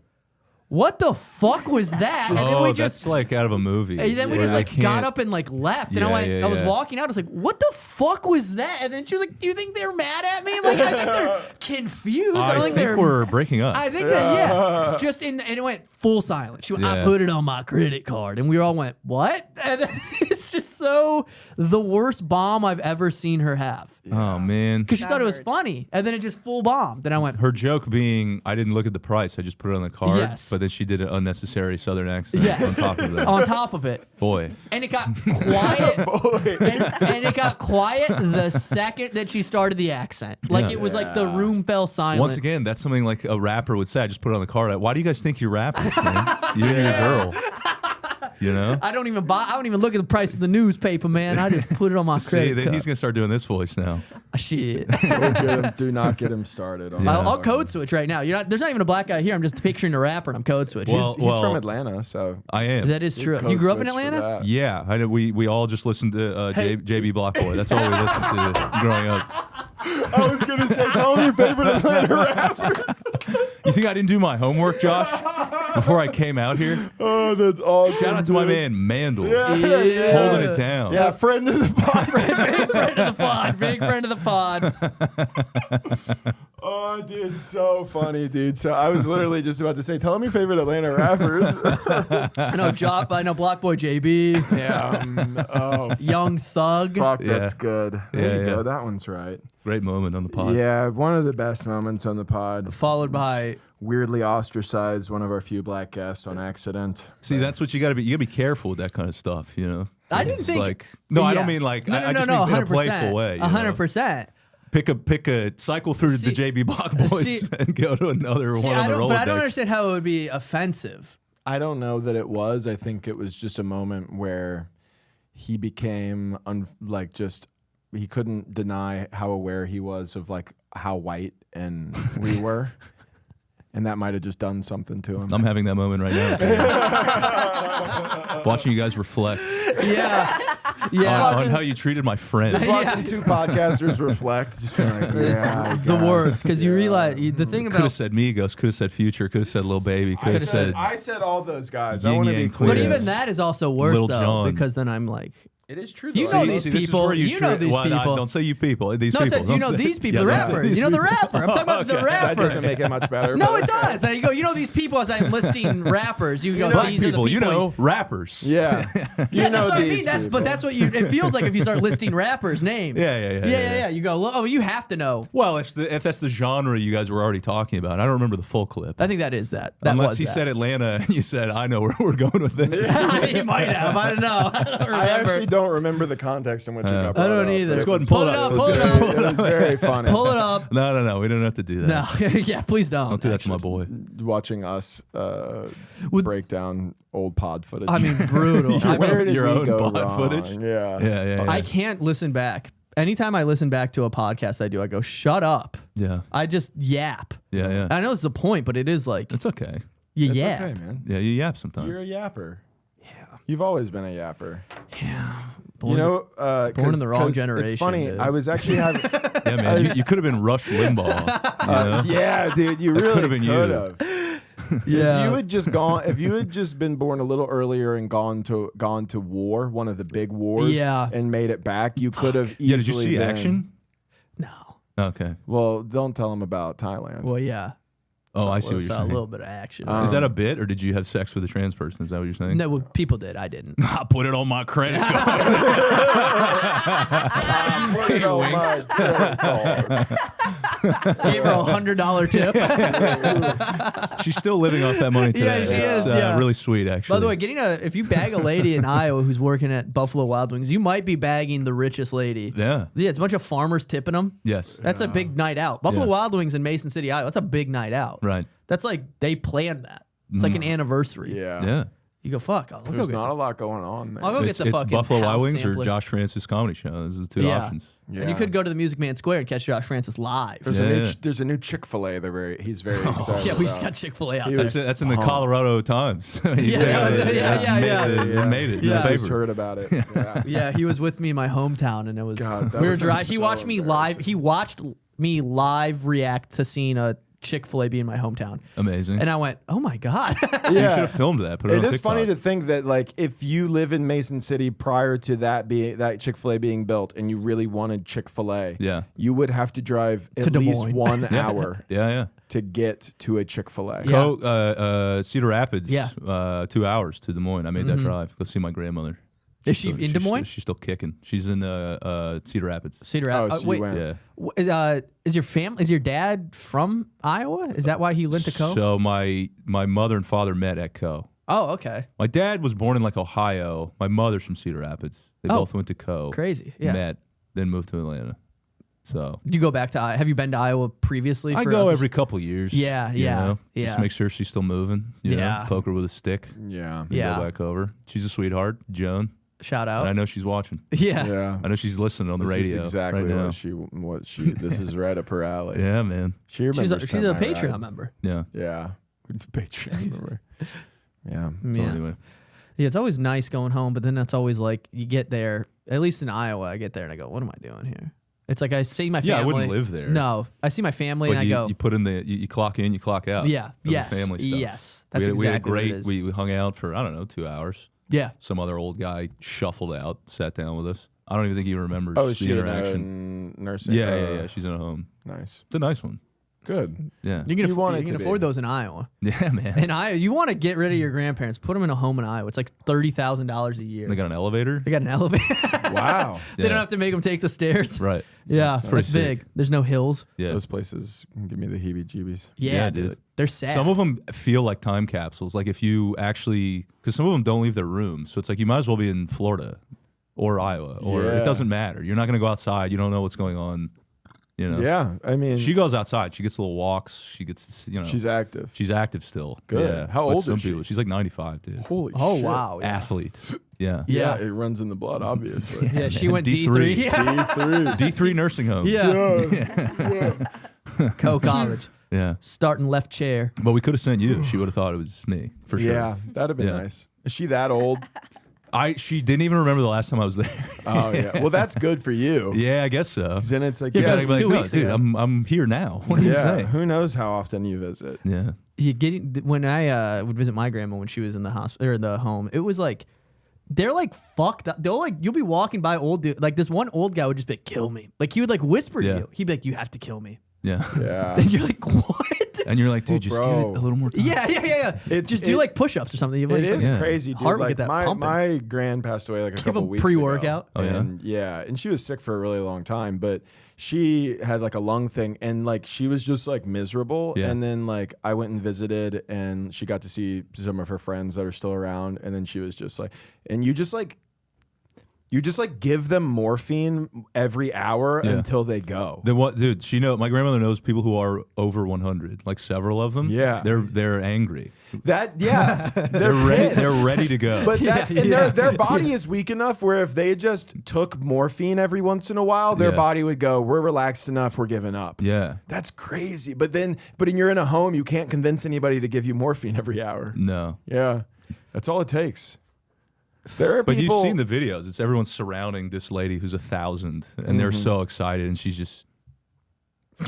"What the fuck was that?" And then we that's like out of a movie. and then we where just they like can't- got up and like left. And I was walking out. I was like, "What the fuck was that?" And then she was like, "Do you think they're mad at me?" I'm like, "I think they're confused. I don't I think think they're." we're breaking up. I think that and it went full silent. She went, "I Yeah. put it on my credit card," and we all went, "What?" And then it's just so the worst bomb I've ever seen her have Oh man. because she That thought it was hurts. funny, and then it just full bombed. And I went, Her joke being, I didn't look at the price. I just put it on the card. Yes. But then she did an unnecessary Southern accent Yes. on top of that. on top of it. Boy. And it got quiet. and it got quiet the second that she started the accent. Like Yeah. it was like the room fell silent. Once again, that's something like a rapper would say. I just put it on the card. Why do you guys think you're rappers, man? You and your girl. You know? I don't even look at the price of the newspaper, man. I just put it on my See, credit then card. he's going to start doing this voice now. Shit. Do not get him started. On I'll code switch right now. There's not even a black guy here. I'm just picturing a rapper and I'm code switching. Well, He's from Atlanta, so I am. That is true. code You grew up in switch for Atlanta? that. Yeah, we all just listened to JB Blockboy. That's all we listened to growing up. I was gonna say, tell me your favorite Atlanta rappers. You think I didn't do my homework, Josh, before I came out here? Oh, that's awesome. Shout out to my man Mandel, Yeah. holding it down. Yeah, friend of the pod. Big friend of the pod. Big friend of the pod. Oh, dude, so funny, dude. So I was literally just about to say, tell me your favorite Atlanta rappers. I know Block Boy JB. Oh, Young Thug. fuck, Yeah. that's good. There Yeah, you yeah. go. That one's right. Great moment on the pod. Yeah, one of the best moments on the pod. Followed by Weirdly ostracized one of our few black guests on accident. See, that's what you got to be. You got to be careful with that kind of stuff, you know. I didn't It's think like no, I Yeah. don't mean like No, I just mean in a playful way. you know? 100%. Pick a cycle through the JB Block boys and go to another one on the Rolodex. But I don't understand how it would be offensive. I don't know that it was. I think it was just a moment where he became he couldn't deny how aware he was of like how white and we were. And that might have just done something to him. I'm having that moment right now. Watching you guys reflect. Yeah. On how you treated my friend. Just watching two podcasters reflect. Just being like, the worst. Because you realize the thing Could about. have said Migos, could have said Future, could have said Lil Baby, could have said. I said all those guys. Yin I want to be Yang clear. But Twins. even that is also worse, Lil though, Jon. because then I'm like. It is true. You know these this is people. where You know these people. Don't say you people. These No, I people. said, Don't you know say- these people, Yeah, the don't say rapper. these You know the people. rapper. I'm talking about the That rapper. doesn't make it much better. No, but- it does. You go, you know these people as I'm listing rappers. You go, Black these people, are the you people. know, rappers. Yeah. Yeah, that's what I these mean. But people. that's what it feels like if you start listing rappers' names. Yeah. You go, oh, you have to know. Well, if that's the genre you guys were already talking about, I don't remember the full clip. I think that is that. That Unless was he that. said Atlanta, and you said, I know where we're going with this. He might have. I don't know. I don't remember. I actually don't remember the context in which it got I brought don't up, either. but Let's go ahead and Pull pull it it up. up. Pull Let's it go up. ahead and It was very funny. Pull it up. No, we don't have to do that. No, yeah, please don't. Don't do that to my boy. Watching us break down old pod footage. I mean, brutal. I mean, where did your we own go pod wrong? footage? Yeah. Yeah. I can't listen back. Anytime I listen back to a podcast I go, shut up. Yeah. I just yap. Yeah. I know it's the point, but it is like, It's okay. you It's yap. okay, man. Yeah, you yap sometimes. You're a yapper. Yeah. You've always been a yapper. Yeah. You know, born in the wrong 'cause generation, It's funny. dude. I was actually having. Yeah, man. You could have been Rush Limbaugh. You know? Yeah, dude, you really could've been you. could have. Yeah. If you had just been born a little earlier and gone to war, one of the big wars, Yeah. and made it back, you could have easily. Yeah, did you see been, action? No. Okay. Well, don't tell them about Thailand. Well, yeah. Oh, I see what Well, you're a saying. little bit of action. Is that a bit, or did you have sex with a trans person? Is that what you're saying? No, well, people did. I didn't. I put it on my credit card. Put it on my credit card. Gave her $100 tip. She's still living off that money today. Yeah, she It's, is, yeah. really sweet, actually. By the way, if you bag a lady in Iowa who's working at Buffalo Wild Wings, you might be bagging the richest lady. Yeah. Yeah, it's a bunch of farmers tipping them. Yes. That's a big night out. Buffalo Yeah. Wild Wings in Mason City, Iowa. That's a big night out. Right. That's like they planned that. It's like an anniversary. Yeah. Yeah. You go, fuck. I'll go There's get not the a lot going on there. I'll go get It's the fucking Buffalo Wild house Wings or sampler. Josh Francis comedy show. Those are the two Yeah. options. Yeah. And you could go to the Music Man Square and catch Josh Francis live. There's a new Chick-fil-A. He's very excited. Yeah, we just about. got Chick-fil-A out He there. was- That's in the Colorado Times. Yeah, They made it in Yeah. the I just paper. heard about it. Yeah. Yeah, he was with me in my hometown, and it was God, that we were was driving. He so watched me live. He watched me live react to seeing a Chick-fil-A be in my hometown, Amazing. and I went, "Oh my god!" So you should have filmed that. Put it It on is TikTok. funny to think that, like, if you live in Mason City prior to that Chick-fil-A being built, and you really wanted Chick-fil-A, Yeah. you would have to drive at Des least Moines. 1 hour Yeah. to get to a Chick-fil-A. Yeah. Cedar Rapids. Yeah. 2 hours to Des Moines. I made that drive. Go see my grandmother. Is she in Des Moines? She's still kicking. She's in Cedar Rapids. Cedar Oh, Rapids. so Wait, you went. Yeah. is your dad from Iowa? Is that why he went to Co? So my mother and father met at Co. Oh, okay. My dad was born in like Ohio. My mother's from Cedar Rapids. They Oh, both went to Co. Crazy. Yeah. Met, then moved to Atlanta. So Did you go back to Iowa? Have you been to Iowa previously? I for go others? every couple of years. Yeah, you yeah, know? yeah. Just make sure she's still moving. You know? Yeah. Poke her with a stick. Yeah. And Yeah. Go back over. She's a sweetheart, Joan. Shout And I out. know she's watching. Yeah. Yeah. I know she's listening on the This radio is exactly right now. what she. This is right up her alley. Yeah, man. She remembers. She's a my Patreon ride. member. Yeah. Yeah. Patreon member. Yeah. So Yeah. anyway. Yeah, it's always nice going home, but then it's always like you get there, at least in Iowa, I get there and I go, what am I doing here? It's like I see my family. Yeah, I wouldn't live there. No, I see my family But and I you, go, you put in you clock in, you clock out. yeah, of the yes, family stuff. yes. That's we had exactly what great. it is. We hung out for, I don't know, 2 hours. Yeah. Some other old guy shuffled out, sat down with us. I don't even think he remembers Oh, is the she interaction. in nursing? Yeah. She's in a home. Nice. It's a nice one. Good. Yeah. You can, You want it you can to afford be. those in Iowa. Yeah, man. In Iowa, you want to get rid of your grandparents, put them in a home in Iowa. It's like $30,000 a year. They got an elevator. They got an elevator. Wow. They Yeah. don't have to make them take the stairs. Right. Yeah, It's it's pretty big. sick. There's no hills. Yeah. Those places can give me the heebie-jeebies. Yeah, Yeah, dude. dude. They're sad. Some of them feel like time capsules. Like if you actually, because some of them don't leave their rooms. So it's like you might as well be in Florida or Iowa, or Yeah. it doesn't matter. You're not going to go outside. You don't know what's going on You know. Yeah, I mean, She goes outside. She gets little walks. She gets, she's active. She's active still. Good. Yeah. How But old some is she? people- She's like 95, dude. Holy Oh shit. wow. Yeah. Athlete. Yeah. Yeah, Yeah. it runs in the blood, obviously. Yeah, she went D3. D3. Yeah. D3. D3 nursing home. Yeah. Co-college. Yeah. Starting left chair. But we could have sent you. She would have thought it was me for sure. Yeah, that'd have been Yeah. nice. Is she that old? She didn't even remember the last time I was there. Oh yeah. Well, that's good for you. Yeah, I guess so. Then it's like, Yeah, yeah, that Like, 2 no, weeks dude, ago. I'm here now. What are you yeah. saying? Who knows how often you visit? Yeah. When I would visit my grandma when she was in the hospital or the home, it was like they're like fucked up. They'll like you'll be walking by old dude, like this one old guy would just be like, kill me. Like he would like whisper Yeah. to you. He'd be like, you have to kill me. Yeah. Yeah. And you're like, what? And you're like, dude, just give bro. it a little more time. Yeah. Just do like push-ups or something. It is Yeah. crazy, dude. Heart would Like get that my pumping. grand passed away like a Give couple him weeks pre-workout. ago. Oh, yeah? And yeah, and she was sick for a really long time, but she had like a lung thing, and like she was just like miserable. Yeah. And then like I went and visited, and she got to see some of her friends that are still around, and then she was just like, and you just like give them morphine every hour Yeah. until they go. Then what, dude? My grandmother knows people who are over 100, like several of them. Yeah. they're angry. That yeah, They're ready. They're ready to go. But that's and yeah. their body is weak enough where if they just took morphine every once in a while, their Yeah. body would go, we're relaxed enough, we're giving up. Yeah. That's crazy. But you're in a home, you can't convince anybody to give you morphine every hour. No. Yeah. That's all it takes. There are But people. you've seen the videos. It's everyone surrounding this lady who's 1,000, and they're so excited, and she's just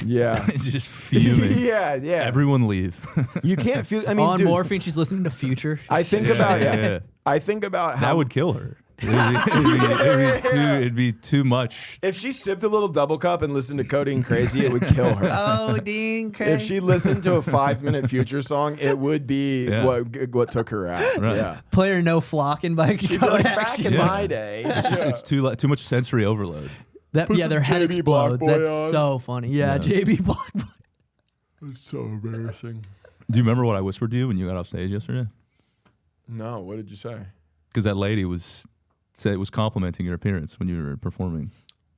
Yeah. just fuming. yeah. Everyone leave. You can't feel I mean On dude, morphine, she's listening to Future. I think about yeah. I think about how That would kill her. It'd be too much. if she sipped a little double cup and listened to Codeine Crazy, it would kill her. Oh, Dean If she listened to a 5-minute Future song, it would be Yeah. what took her out. Right. Yeah. Player No Flocking by She'd be like, Kodak. back in Yeah. my day. It's too much sensory overload. That, yeah, some their head JB Block explodes. Boy That's on. so funny. Yeah, JB Block Boy. It's so embarrassing. Do you remember what I whispered to you when you got off stage yesterday? No, what did you say? Because that lady was complimenting your appearance when you were performing.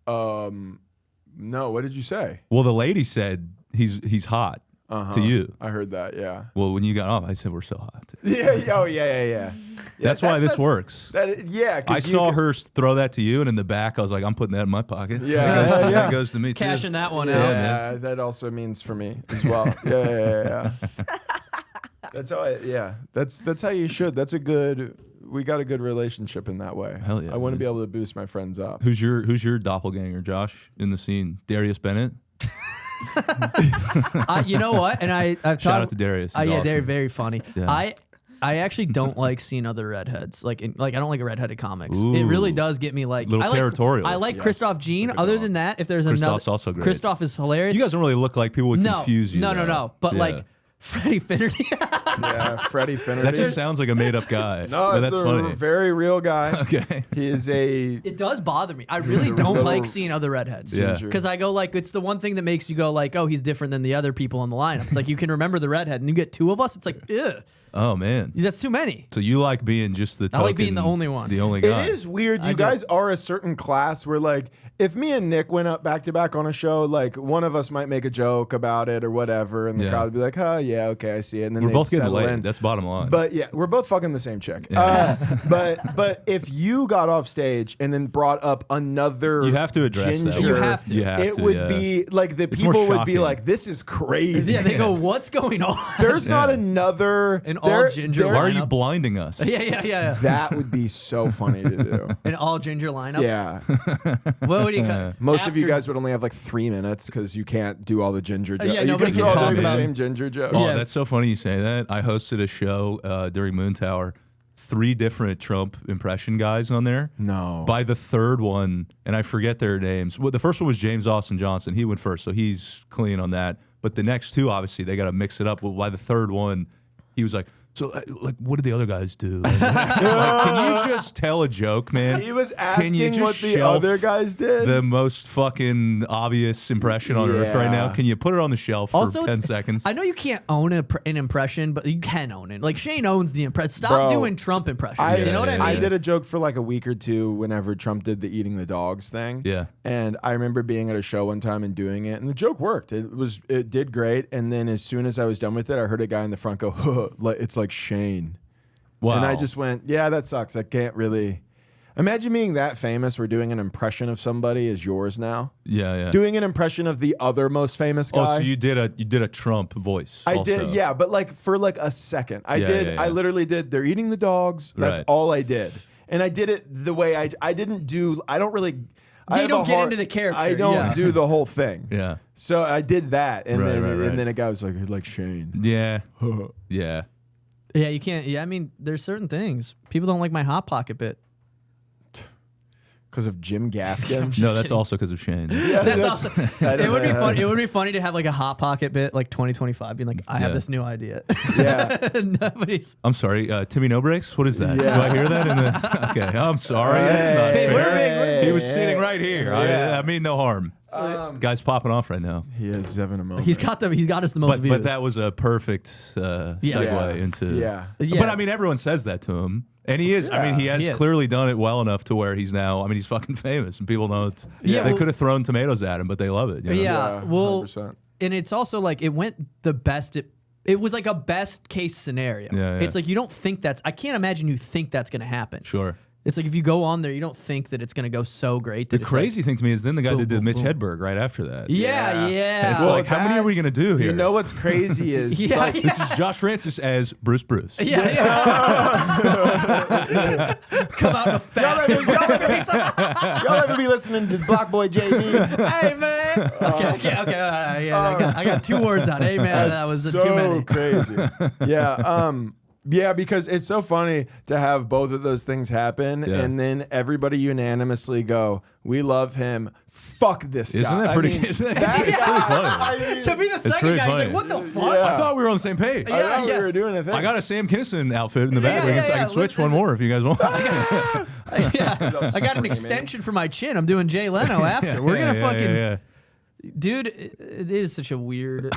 No, what did you say? Well, the lady said he's hot to you. I heard that, yeah. Well, when you got off, I said we're so hot. Yeah. That's why this works. Yeah, 'cause I you saw could- her throw that to you, and in the back, I was like, I'm putting that in my pocket. Yeah, that goes to me too. Cashing that one Yeah, out. that also means for me as well. Yeah. That's how that's how you should. We got a good relationship in that way. Hell yeah, I want to man. be able to boost my friends up. Who's your doppelganger, Josh, in the scene? Darius Bennett. You know what? And I've Shout out to Darius. He's Yeah, awesome. they're very funny. Yeah. I actually don't like seeing other redheads. Like I don't like redheaded comics. It Ooh. really does get me like Little I like, territorial. I like Yes, Christoph Jean. that's a good Other one. than that, if there's Christoph's another, also great. Christoph is hilarious. You guys don't really look like people would no, confuse you. no, though. But Yeah. like Freddie Finnerty. Yeah, Freddie Finnerty. That just sounds like a made up guy. no, but it's that's a funny. very real guy. Okay. He is a It does bother me. I really a don't little like seeing other redheads. Yeah. ginger. Because I go like, it's the one thing that makes you go like, oh, he's different than the other people in the lineup. It's like you can remember the redhead, and you get two of us. It's like, ugh, Oh man. that's too many. So you like being just the I like being the token- only one. The only guy. It is weird. You do. guys are a certain class where, like, if me and Nick went up back to back on a show, like, one of us might make a joke about it or whatever, and the Yeah. crowd would be like, "Oh, yeah, okay, I see it." And then We're they'd both getting settle laid. in. That's bottom line. But yeah, we're both fucking the same chick. But if you got off stage and then brought up another, you have to address that. ginger, You have to. You have it to, would yeah. be like the It's more people would be shocking. like, "This is crazy." Yeah, they go, what's going on? There's not Yeah. another An all there- ginger there- Why are you lineup. blinding us? yeah. That would be so funny to do. An all ginger lineup. Yeah. What would you call Most of you after- guys would only have like 3 minutes because you can't do all the ginger jokes. yeah, you nobody guys can are all talk doing the about same ginger jokes. Oh, Yeah. that's so funny you say that. I hosted a show during Moon Tower. 3 different Trump impression guys on there. No. By the third one, and I forget their names. Well, the first one was James Austin Johnson. He went first, so he's clean on that. But the next 2, obviously, they got to mix it up. Well, by the third one, he was like, So, like, what did the other guys do? Like, can you just tell a joke, man? He was Can you asking just what the shelf other guys did. the most fucking obvious impression on earth right now? Yeah. Can you put it on the shelf for 10 seconds? I know you can't own an impression, but you can own it. Like Shane owns the impression. Stop Bro, doing Trump impressions. You know what I mean? I did a joke for like a week or two whenever Trump did the eating the dogs thing. Yeah. And I remember being at a show one time and doing it, and the joke worked. It did great. And then as soon as I was done with it, I heard a guy in the front go, huh, it's like Shane. Wow. And I just went, yeah, that sucks. I can't really imagine being that famous. We're doing an impression of somebody as yours now. Yeah. Doing an impression of the other most famous guy. Oh, so you did a Trump voice. I also. did, yeah, but like for like a second. I Yeah. literally did. They're eating the dogs. That's Right. all I did. And I did it the way I don't really. You don't get into the character. I don't do the whole thing. Yeah. So I did that, and Right, then right. and then a guy was like Shane. Yeah. Yeah. Yeah, you can't. Yeah, I mean, there's certain things. People don't like my Hot Pocket bit. Because of Jim Gaffigan. No, that's also because of Shane. That's also. It would be fun. It would be funny to have like a Hot Pocket bit like 2025, being like, I have Yeah. this new idea. Yeah. Nobody's. I'm sorry, Timmy No Breaks? What is that? Yeah. Do I hear that? Okay, I'm sorry. That's not Hey, we're fair. big. He was sitting right here. Yeah. I mean no harm. Guy's popping off right now. He is having a moment. He's got us the most views. But that was a perfect segue Yeah. into. Yeah. Yeah. But I mean, everyone says that to him. And he is. I mean, he has He is. clearly done it well enough to where he's now. I mean, he's fucking famous, and people know it. Yeah, They well- could have thrown tomatoes at him, but they love it. You know? Yeah, well, 100%. and it's also like it went the best. It was like a best case scenario. Yeah, yeah. It's like you don't think I can't imagine you think that's gonna happen. Sure. It's like if you go on there, you don't think that it's gonna go so great. That The it's crazy thing to me is then the guy boom, that did boom, Mitch boom. Hedberg right after that. Like, yeah. It's Well, like, how many that- are we going to do here? You know what's crazy is Yeah, like, yeah. This is Josh Francis as Bruce. Yeah. Come out in a fast. y'all ever be listening to Block Boy JD? Hey man. Okay. I got 2 words out. Hey man, that was so too many. crazy. Yeah, because it's so funny to have both of those things happen, Yeah. and then everybody unanimously go, "We love him. Fuck this Isn't guy." that pretty? Isn't that it's pretty funny? To be the second pretty guy, he's funny. like, what the fuck? Yeah. I thought we were on the same page. I thought yeah. we were doing a thing. I got a Sam Kinison outfit in the back. Yeah, I can yeah. switch one more if you guys want. Yeah. I got an extension for my chin. I'm doing Jay Leno after. We're gonna fucking. Yeah. Dude, it is such a weird.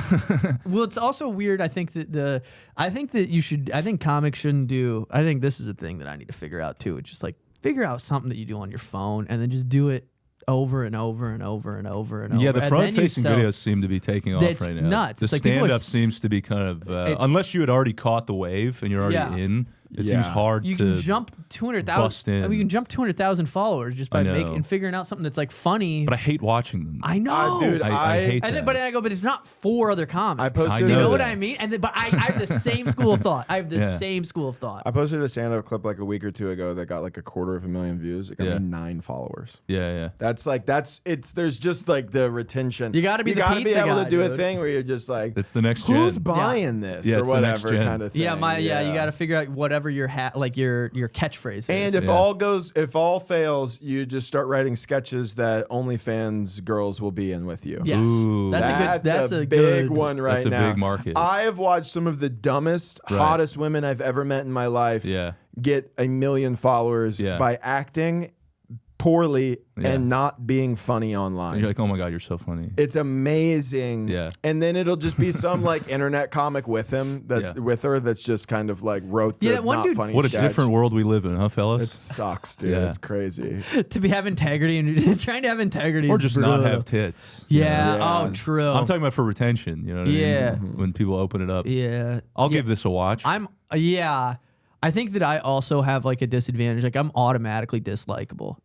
Well, it's also weird. I think that you should. I think comics shouldn't do. I think this is a thing that I need to figure out too. It's just like figure out something that you do on your phone and then just do it over and over and over and over and over. Yeah, the And then you front-facing sell- videos seem to be taking off That's right now. nuts. The It's like people are stand-up s- seems to be kind of It's- unless you had already caught the wave and you're already Yeah. in. It Yeah. seems hard You to can jump 200,000. bust in. I mean, you can jump 200,000 followers just by I know. making and figuring out something that's like funny. But I hate watching them. I know, Dude, I hate And that. then, but then I go, but it's not 4 other comics. I posted. I Do you know know what that. I mean? And then, but I have the same school of thought. I have the Yeah. same school of thought. I posted a stand-up clip like a week or two ago that got like 250,000 views. It got Yeah. me 9 followers. yeah. There's just like the retention. You gotta be the gotta be pizza able guy, to do a dude. thing where you're just like, It's the next who's gen. buying this Yeah, or it's the next whatever gen. kind of thing. Yeah, you got to figure out whatever your your catchphrase is. And if Yeah. all fails, you just start writing sketches that OnlyFans girls will be in with you. yes, Ooh. that's a big good one right That's a now. big market. I have watched some of the dumbest, Right. hottest women I've ever met in my life Yeah. get 1 million followers Yeah. by acting poorly Yeah. and not being funny And online. you're like, oh my god, you're so funny. It's amazing. Yeah. And then it'll just be some like internet comic with him Yeah. with her that's just kind of like wrote the Yeah, that one not dude- funny What a sketch. different world we live in, huh, fellas? It sucks, dude. Yeah. It's crazy. to have integrity and trying to have integrity, or is just not brutal. have tits. you Yeah. know? Yeah. Oh, true. I'm talking about for retention. You know what Yeah. I mean? When people open it up. Yeah. I'll Yeah. give this a watch. Yeah. I think that I also have like a disadvantage. Like I'm automatically dislikable.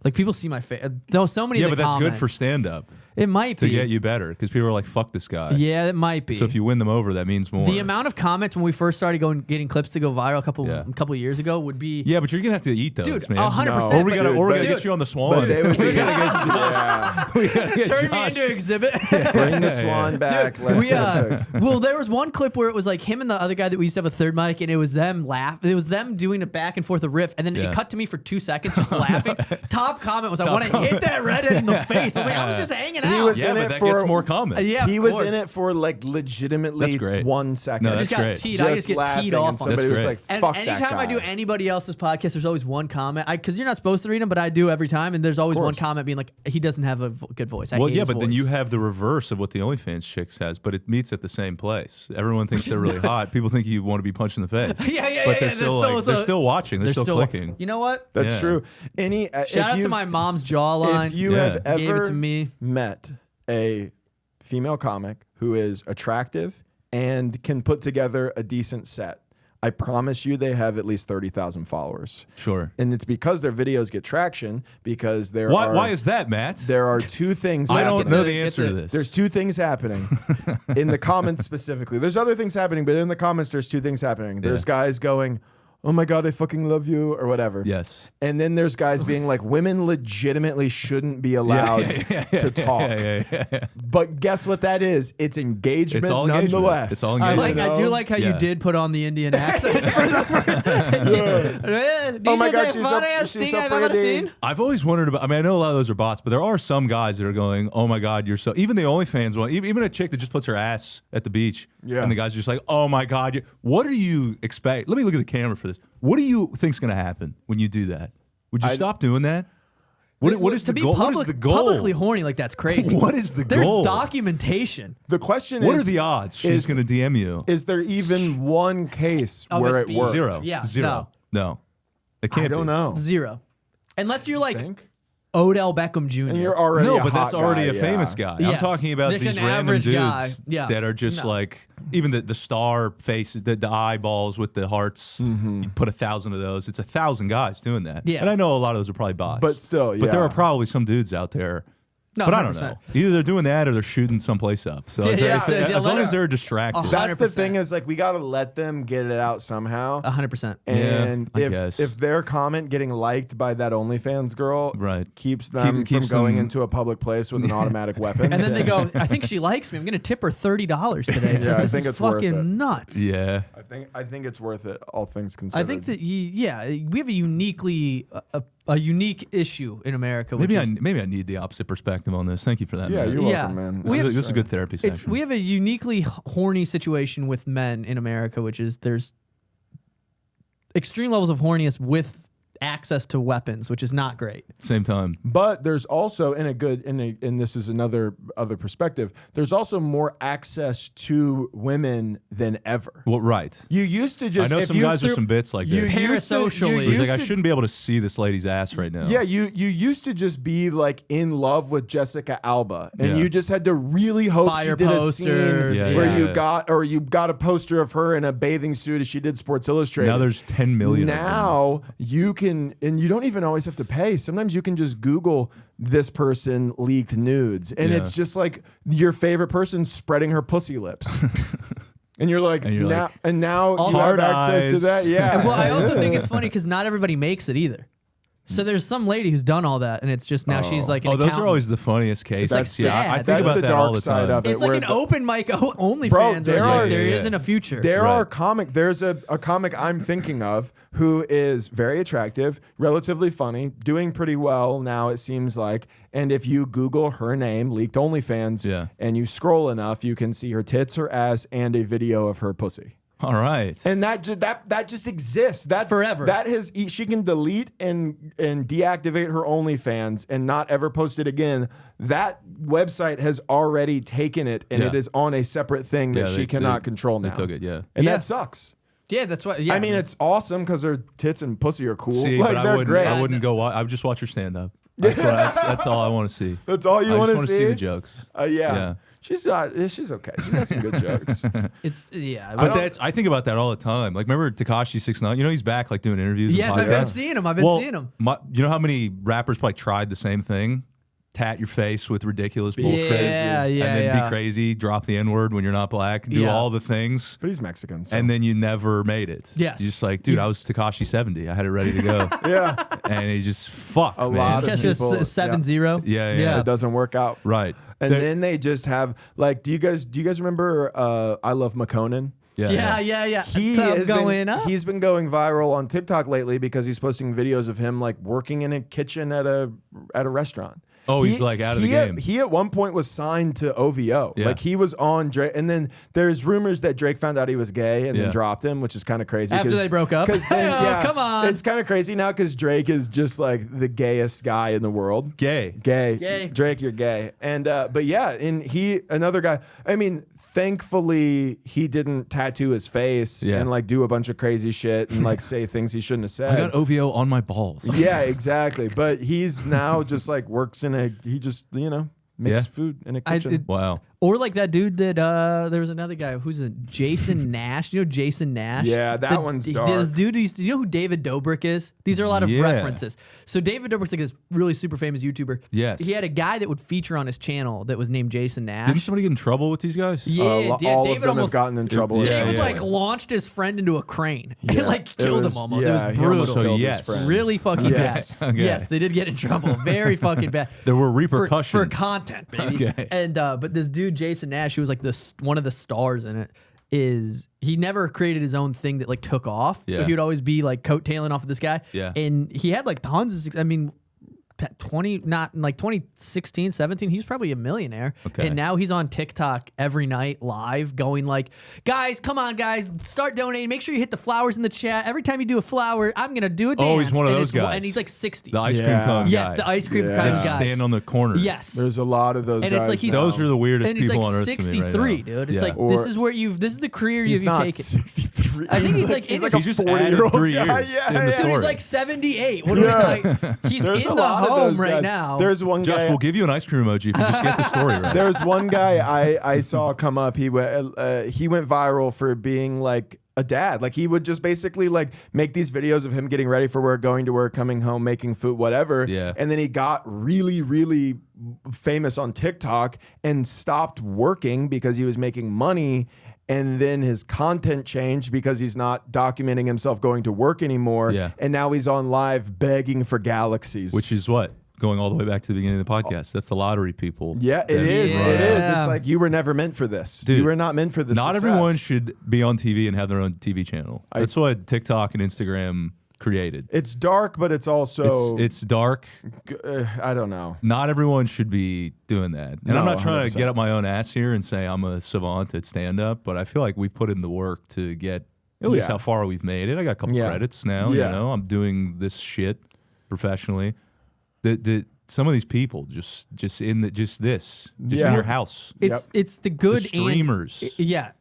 Like people see my face. Though so many. yeah, of the but that's good for comments- stand-up It might to be. get you better because people are like, "Fuck this guy." Yeah, it might be. So if you win them over, that means more. the amount of comments when we first started getting clips to go viral a couple years ago would be yeah, but you're gonna have to eat those, Dude, man. 100%, Or we but- gotta, or we gotta Dude, get you on the But Swan. they would be We gotta we gotta get turn me Josh. into exhibit. bring the Swan back. Dude, let's we get it fixed. well, there was one clip where it was like him and the other guy that we used to have a third mic, and it was them It was them doing a back and forth a riff, and then Yeah. it cut to me for 2 seconds just laughing. Top comment was, "I want to hit that redhead in the face." I was like, I was just hanging hanging out. He was Yeah, in but it that for gets more comments. Yeah, he of was course. in it for like legitimately That's great. 1 second. No, I that's just got great. teed. I just get laughing, teed and off on somebody That's was great. like, And "Fuck anytime that guy." I do anybody else's podcast, there's always one comment. Because you're not supposed to read them, but I do every time. And there's always one comment being like, he doesn't have a good voice. I Well, hate yeah, his but then voice. you have the reverse of what the OnlyFans chicks has, but it meets at the same place. Everyone thinks they're really hot. People think you want to be punched in the face. But they're still like, they're still watching. They're still clicking. You know what? That's Yeah. true. Shout out to my mom's jawline. If you Yeah. have Gave it ever to me. met a female comic who is attractive and can put together a decent set, I promise you they have at least 30,000 followers. Sure. And it's because their videos get traction because there are Why is that, Matt? there are two things I don't happening. know the answer to this. There's two things happening in the comments specifically. There's other things happening, but in the comments, there's two things happening. There's guys going, "Oh my God, I fucking love you," or whatever. Yes. And then there's guys being like, women legitimately shouldn't be allowed to talk. Yeah. But guess what that is? It's engagement It's all engagement. nonetheless. It's all I engagement. do like how you Yeah. did put on the Indian accent. Oh my God, she's so I've ever pretty. seen. I've always wondered about. I mean, I know a lot of those are bots, but there are some guys that are going, "Oh my God, you're so." Even the OnlyFans one, even a chick that just puts her ass at the beach, Yeah. and the guy's just like, "Oh my God, what do you expect?" Let me look at the camera for this. What do you think's going to happen when you do that? Would you stop doing that? What is to the be goal? public, What is the goal? publicly horny like that's crazy. What is the There's goal? documentation. The question What is, are the odds she's going to DM you? is there even one case Of where it it being- worked? Zero. Yeah, Zero. No. It can't I don't be. know. Zero. Unless you're like Think? Odell Beckham Jr. And you're already No, a but that's hot already guy, a famous guy. I'm Yes. talking about There's these an random average dudes guy. Yeah. that are just No. like, even the star faces, the eyeballs with the hearts. You put 1,000 of those. It's 1,000 guys doing that. Yeah. And I know a lot of those are probably bots. But still, But there yeah. are probably some dudes out there. No, But I don't 100%. know. Either they're doing that or they're shooting someplace up. So Yeah, it's- yeah, as long let as they're distracted. That's the 100%. thing is like we got to let them get it out somehow. 100%. And Yeah, I guess. if their comment getting liked by that OnlyFans girl Right. keeps them Keeps from going them- into a public place with an automatic weapon, And then they go, I think she likes me. I'm going to tip her $30 today. It's Yeah, like, I this think is it's worth fucking it. nuts. Yeah. I think it's worth it, all things considered. I think that we have a unique issue in America. Which Maybe I need the opposite perspective on this. Thank you for that. Yeah, Matt. you're Yeah. welcome, man. This is a good therapy session. we have a uniquely horny situation with men in America, which is there's extreme levels of horniness with access to weapons, which is not great. Same time. But there's also and this is other perspective. There's also more access to women than ever. Well, right. You used to just I know if some you guys with threw- some bits like you this. used to- Parasocially. you He's He's used like, I to- shouldn't be able to see this lady's ass right now. Yeah, you used to just be like in love with Jessica Alba, and Yeah. you just had to really hope Buy she her did posters, a scene Yeah, where yeah. you got a poster of her in a bathing suit as she did Sports Illustrated. Now there's 10 million. of them. Now you can, and you don't even always have to pay. Sometimes you can just Google this person leaked nudes, and Yeah. it's just like your favorite person spreading her pussy lips. And you're like, And you're now, like, and now you have hard access to eyes. that. Yeah. And well, I also think it's funny because not everybody makes it either. So there's some lady who's done all that, and it's just now she's like an Oh, those accountant. are always the funniest cases. like Yeah, I sad. think That's about the that all dark the side time. of it. It's like where an the- open mic OnlyFans. Bro, where it's there like, are- there yeah, isn't yeah. a future. There are Right. there's a comic I'm thinking of who is very attractive, relatively funny, doing pretty well now, it seems like. And if you Google her name, leaked OnlyFans, Yeah. and you scroll enough, you can see her tits, her ass, and a video of her pussy. All right. And that just exists. That's Forever. That she can delete and deactivate her OnlyFans and not ever post it again. That website has already taken it, and Yeah. it is on a separate thing that Yeah, she cannot control now. They took it, yeah. And Yeah. that sucks. Yeah, that's what. Yeah, I mean, it's awesome because her tits and pussy are cool. See, like but they're I wouldn't, great. I wouldn't go. I would just watch her stand up. That's all I want to see. That's all you I want just to want to see the jokes. Yeah. Yeah. She's okay. She's got some good jokes. it's yeah. But I think about that all the time. Like, remember Tekashi 6ix9ine? You know, he's back like doing interviews. Yes, and I've been podcasts. seeing him. I've been Well, seeing him. you know how many rappers probably tried the same thing? Tat your face with ridiculous bullshit. Yeah, yeah, And then yeah. be crazy, drop the N-word when you're not black, do Yeah. all the things. But he's Mexican. So. And then you never made it. Yes. You're just like, dude, I was Tekashi 70. I had it ready to go. yeah, And he just, fuck, A man. lot of Catch people- us 7-0. Yeah. it doesn't work out. Right. And There- then they just have like, do you guys remember I Love McConan? Yeah. He Tough has going up. He's been going viral on TikTok lately because he's posting videos of him like working in a kitchen at a restaurant. Oh, he's like out of the game. He at one point was signed to OVO. Yeah. Like he was on Drake, and then there's rumors that Drake found out he was gay and then dropped him, which is kind of crazy. After they broke up. Because then, Oh, come on. it's kind of crazy now because Drake is just like the gayest guy in the world. Gay. Drake, you're gay. And but yeah, and another guy. I mean, thankfully he didn't tattoo his face and like do a bunch of crazy shit and like say things he shouldn't have said. I got OVO on my balls. Yeah, exactly. But he's now just like works in he just makes food in a kitchen. Wow. Or like that dude that there was another guy who's a Jason Nash. You know Jason Nash? Yeah, that one's dark. This dude used to, you know who David Dobrik is? These are a lot of references. So David Dobrik's like this really super famous YouTuber. Yes. He had a guy that would feater on his channel that was named Jason Nash. Didn't somebody get in trouble with these guys? Yeah, all David of them almost have gotten in trouble. David like launched his friend into a crane and like It killed was- him almost. yeah, It was he almost brutal. killed his yes. friend. Really fucking Yes. bad. Okay. Yes, they did get in trouble. Very fucking bad. There were For repercussions. content, baby. Okay. And but this dude Jason Nash, who was like one of the stars in it, he never created his own thing that like took off. So Yeah. he would always be like coattailing off of this guy. Yeah. And he had like tons of, 2016, 17, he's probably a millionaire. Okay. And now he's on TikTok every night live going like, guys, come on, guys, start donating. Make sure you hit the flowers in the chat. Every time you do a flower, I'm going to do a dance. Oh, he's one of And those guys. And he's like 60. The ice cream Yeah. cone Yes, guy. the ice cream Yeah. kind That of guy. stand on the corner. Yes. There's a lot of those And guys. it's like he's now. Those are the weirdest and he's people like on earth to me 63, right now. dude. It's Yeah. like Or- this is the career He's you've not taken. 63. I think he's like he's in like his- a He just 40-year-old added 3 guy. years Yeah, in the yeah. Dude, story. he's like 78. What are we talking? He's There's in a the lot of home those right guys. now. There's one Josh, guy. we'll give you an ice cream emoji if you just get the story right. There's one guy I saw come up. He went viral for being like a dad. Like he would just basically like make these videos of him getting ready for work, going to work, coming home, making food, whatever. Yeah. And then he got really, really famous on TikTok and stopped working because he was making money. And then his content changed because he's not documenting himself going to work anymore. Yeah. And now he's on live begging for galaxies. Which is what? Going all the way back to the beginning of the podcast. That's the lottery people. yeah, it is. Yeah. It is. It's like you were never meant for this. Dude, you were not meant for this. Not success. everyone should be on TV and have their own TV channel. That's what TikTok and Instagram created. It's dark, but it's also It's dark. I don't know. Not everyone should be doing that. And I'm No, not trying to 100%. get up my own ass here and say I'm a savant at stand up, but I feel like we've put in the work to get at least Yeah. how far we've made it. I got a couple Yeah. credits now, Yeah. you know. I'm doing this shit professionally. Some of these people just in Yeah. your house. It's the good The streamers.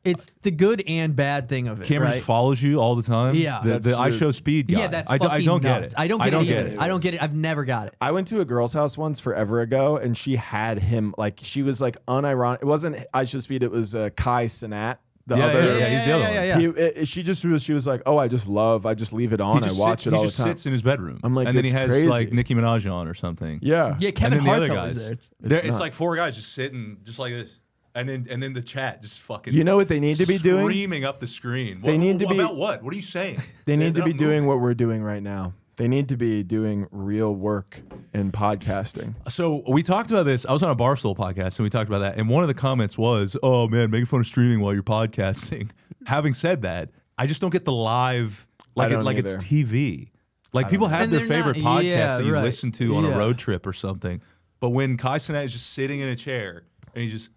it's the good and bad thing of it. Cameras right? follows you all the time. Yeah. The I show speed guy. Yeah, that's I fucking don't get nuts. it. I don't get it either. I don't get it. I've never got it. I went to a girl's house once forever ago, and she had him like she was like unironic. It wasn't I Show Speed. It was Kai Cenat. The Yeah, other. yeah, he's the other one. She was like, oh, I just leave it on. He just I watch sits, it all he the just time. sits in his bedroom. I'm like, and then he it's has crazy. like Nicki Minaj on or something. Yeah. Yeah, And Kevin then the Hart's other always guys. there. It's not. like 4 guys just sitting just like this. And then the chat just fucking You know what they need to be doing? screaming up the screen. They need to be- about what? What are you saying? They need to They're be not doing moving. what we're doing right now. They need to be doing real work in podcasting. So we talked about this. I was on a Barstool podcast and we talked about that. And one of the comments was, "Oh man, making fun of streaming while you're podcasting." Having said that, I just don't get the live like don't it's either. TV. Like people have And their they're favorite not- podcasts yeah, that you right. listen to on a Yeah. road trip or something. But when Kai Cenat is just sitting in a chair and he just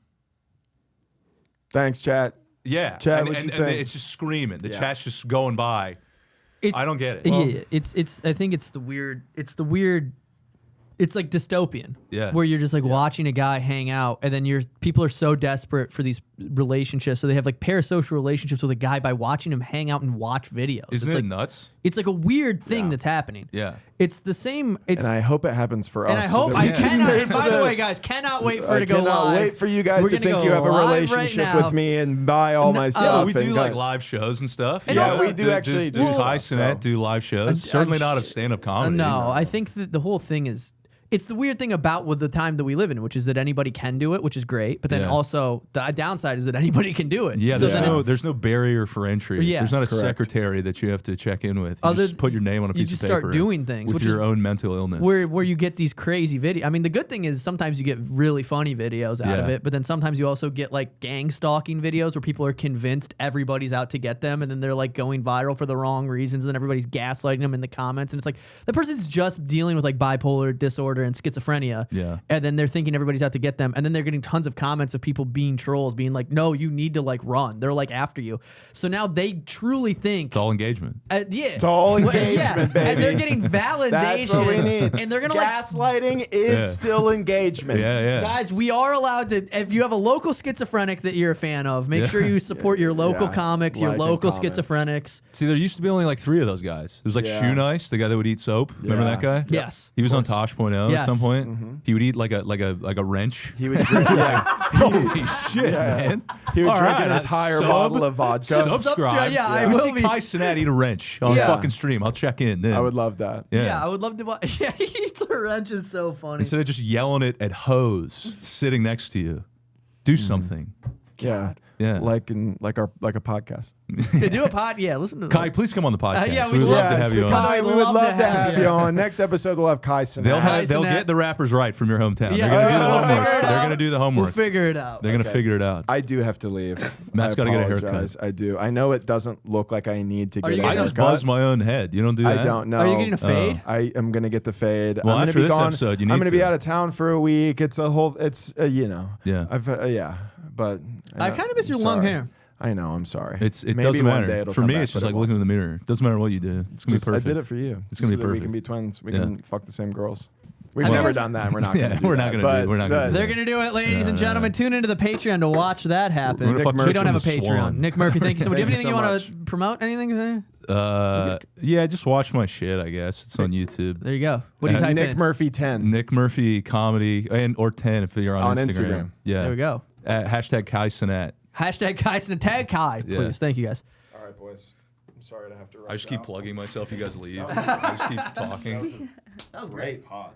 Thanks, chat. yeah, Chat, and, what and, you and think? it's just screaming. The Yeah. chat's just going by. I don't get it. Yeah, it's. I think it's the weird. It's like dystopian. Yeah. Where you're just like watching a guy hang out, and then people are so desperate for these relationships, so they have like parasocial relationships with a guy by watching him hang out and watch videos. Isn't it's it like, nuts? It's like a weird thing that's happening. Yeah. It's the same. It's And I hope it happens for us. and I so hope that I we can cannot. make And by the the- way, guys, cannot wait for it I to go cannot live. wait for you guys We're to gonna think go you have a live right relationship now. with me and buy all my Yeah, stuff. but we do and like go- live shows and stuff. And also- we do actually Does do Kai stuff, Cenat so. do live shows? Certainly not of stand-up comedy. No, I think that the whole thing is. It's the weird thing about with the time that we live in, which is that anybody can do it, which is great. But then Yeah. also the downside is that anybody can do it. Yeah, So there's then there's no barrier for entry. Yes. There's not a Correct. secretary that you have to check in with. You Other- just put your name on a you piece just of paper. start doing things, with which your is own mental illness. where you get these crazy videos. I mean, the good thing is sometimes you get really funny videos out of Yeah. it, but then sometimes you also get like gang stalking videos where people are convinced everybody's out to get them, and then they're like going viral for the wrong reasons, and then everybody's gaslighting them in the comments, and it's like the person's just dealing with like bipolar disorder bipolar and schizophrenia. Yeah. And then they're thinking everybody's out to get them. And then they're getting tons of comments of people being trolls, being like, no, you need to like run. They're like after you. So now they truly think It's all engagement. yeah. It's all engagement, baby. And they're getting validation. That's what we need. And they're gonna gaslighting is still engagement. Yeah. Guys, we are allowed to. If you have a local schizophrenic that you're a fan of, make sure you support your local comics, your Like and local comments. schizophrenics. See, there used to be only like 3 of those guys. There was like Yeah. Shoe Nice, the guy that would eat soap. Remember that guy? Yes. He was on Tosh.0 Yes. at some point. He would eat like a wrench. He would drink, Holy shit, man! He would All drink right, an that's entire sub- bottle of vodka. Subscribe. Yeah, I You will see be. Kai Cenat eat a wrench on Yeah. a fucking stream. I'll check in then. I would love that. Yeah, I would love to watch. Yeah, he eats a wrench is so funny. Instead of just yelling it at hoes sitting next to you, do something. Yeah. Yeah. Like a podcast. To do a pod, yeah, listen to Kai, please come on the podcast. yeah, we would love to Yes, have you on. Kai, we would love to have you on. Next episode, we'll have Kai Cenat. They'll Cenat. get the rappers right from your hometown. Yeah, They're gonna do the we'll homework. figure it They're out. gonna do the We'll homework. figure it out. They're gonna Okay. figure it out. I do have to leave. Matt's I gotta get a haircut. apologize. I do. I know it doesn't look like I need to Are get you a getting I a just haircut. buzz my own head. You don't do that. I don't know. Are you getting a fade? I am gonna get the fade. Well, I'm after gonna be this gone. episode, you I'm need gonna be to. out of town for a week. It's a whole. It's you know. Yeah. Yeah. But I kind of miss your I'm long sorry. hair. I know. I'm sorry. It Maybe doesn't one matter. day it'll For come me, back, it's just but like it looking in the mirror. It doesn't matter what you do. It's gonna be perfect. I did it for you. It's gonna be so that We perfect. can be twins. We Yeah. can fuck the same girls. We've Well- never done that. And we're not. Yeah, gonna do we're that, not gonna but do it. We're not gonna do They're it. going to do it, ladies and No. gentlemen. Tune into the Patreon to watch that happen. We're gonna fuck We Merch don't from have a the Patreon. Swan. Nick Murphy, thank you so much. Do you have Thank anything you you so want to promote? Anything there? Yeah, just watch my shit. I guess it's on YouTube. There you go. What do you type Nick in? Murphy 10. Nick Murphy comedy or 10 if you're on Instagram. Yeah. There we go. Hashtag Kai Cenat. Hashtag Kai and tag Kai, please. Yeah. Thank you guys. All right, boys. I'm sorry to have to rush I just keep out. plugging myself. You guys leave. I just keep talking. That was great pod.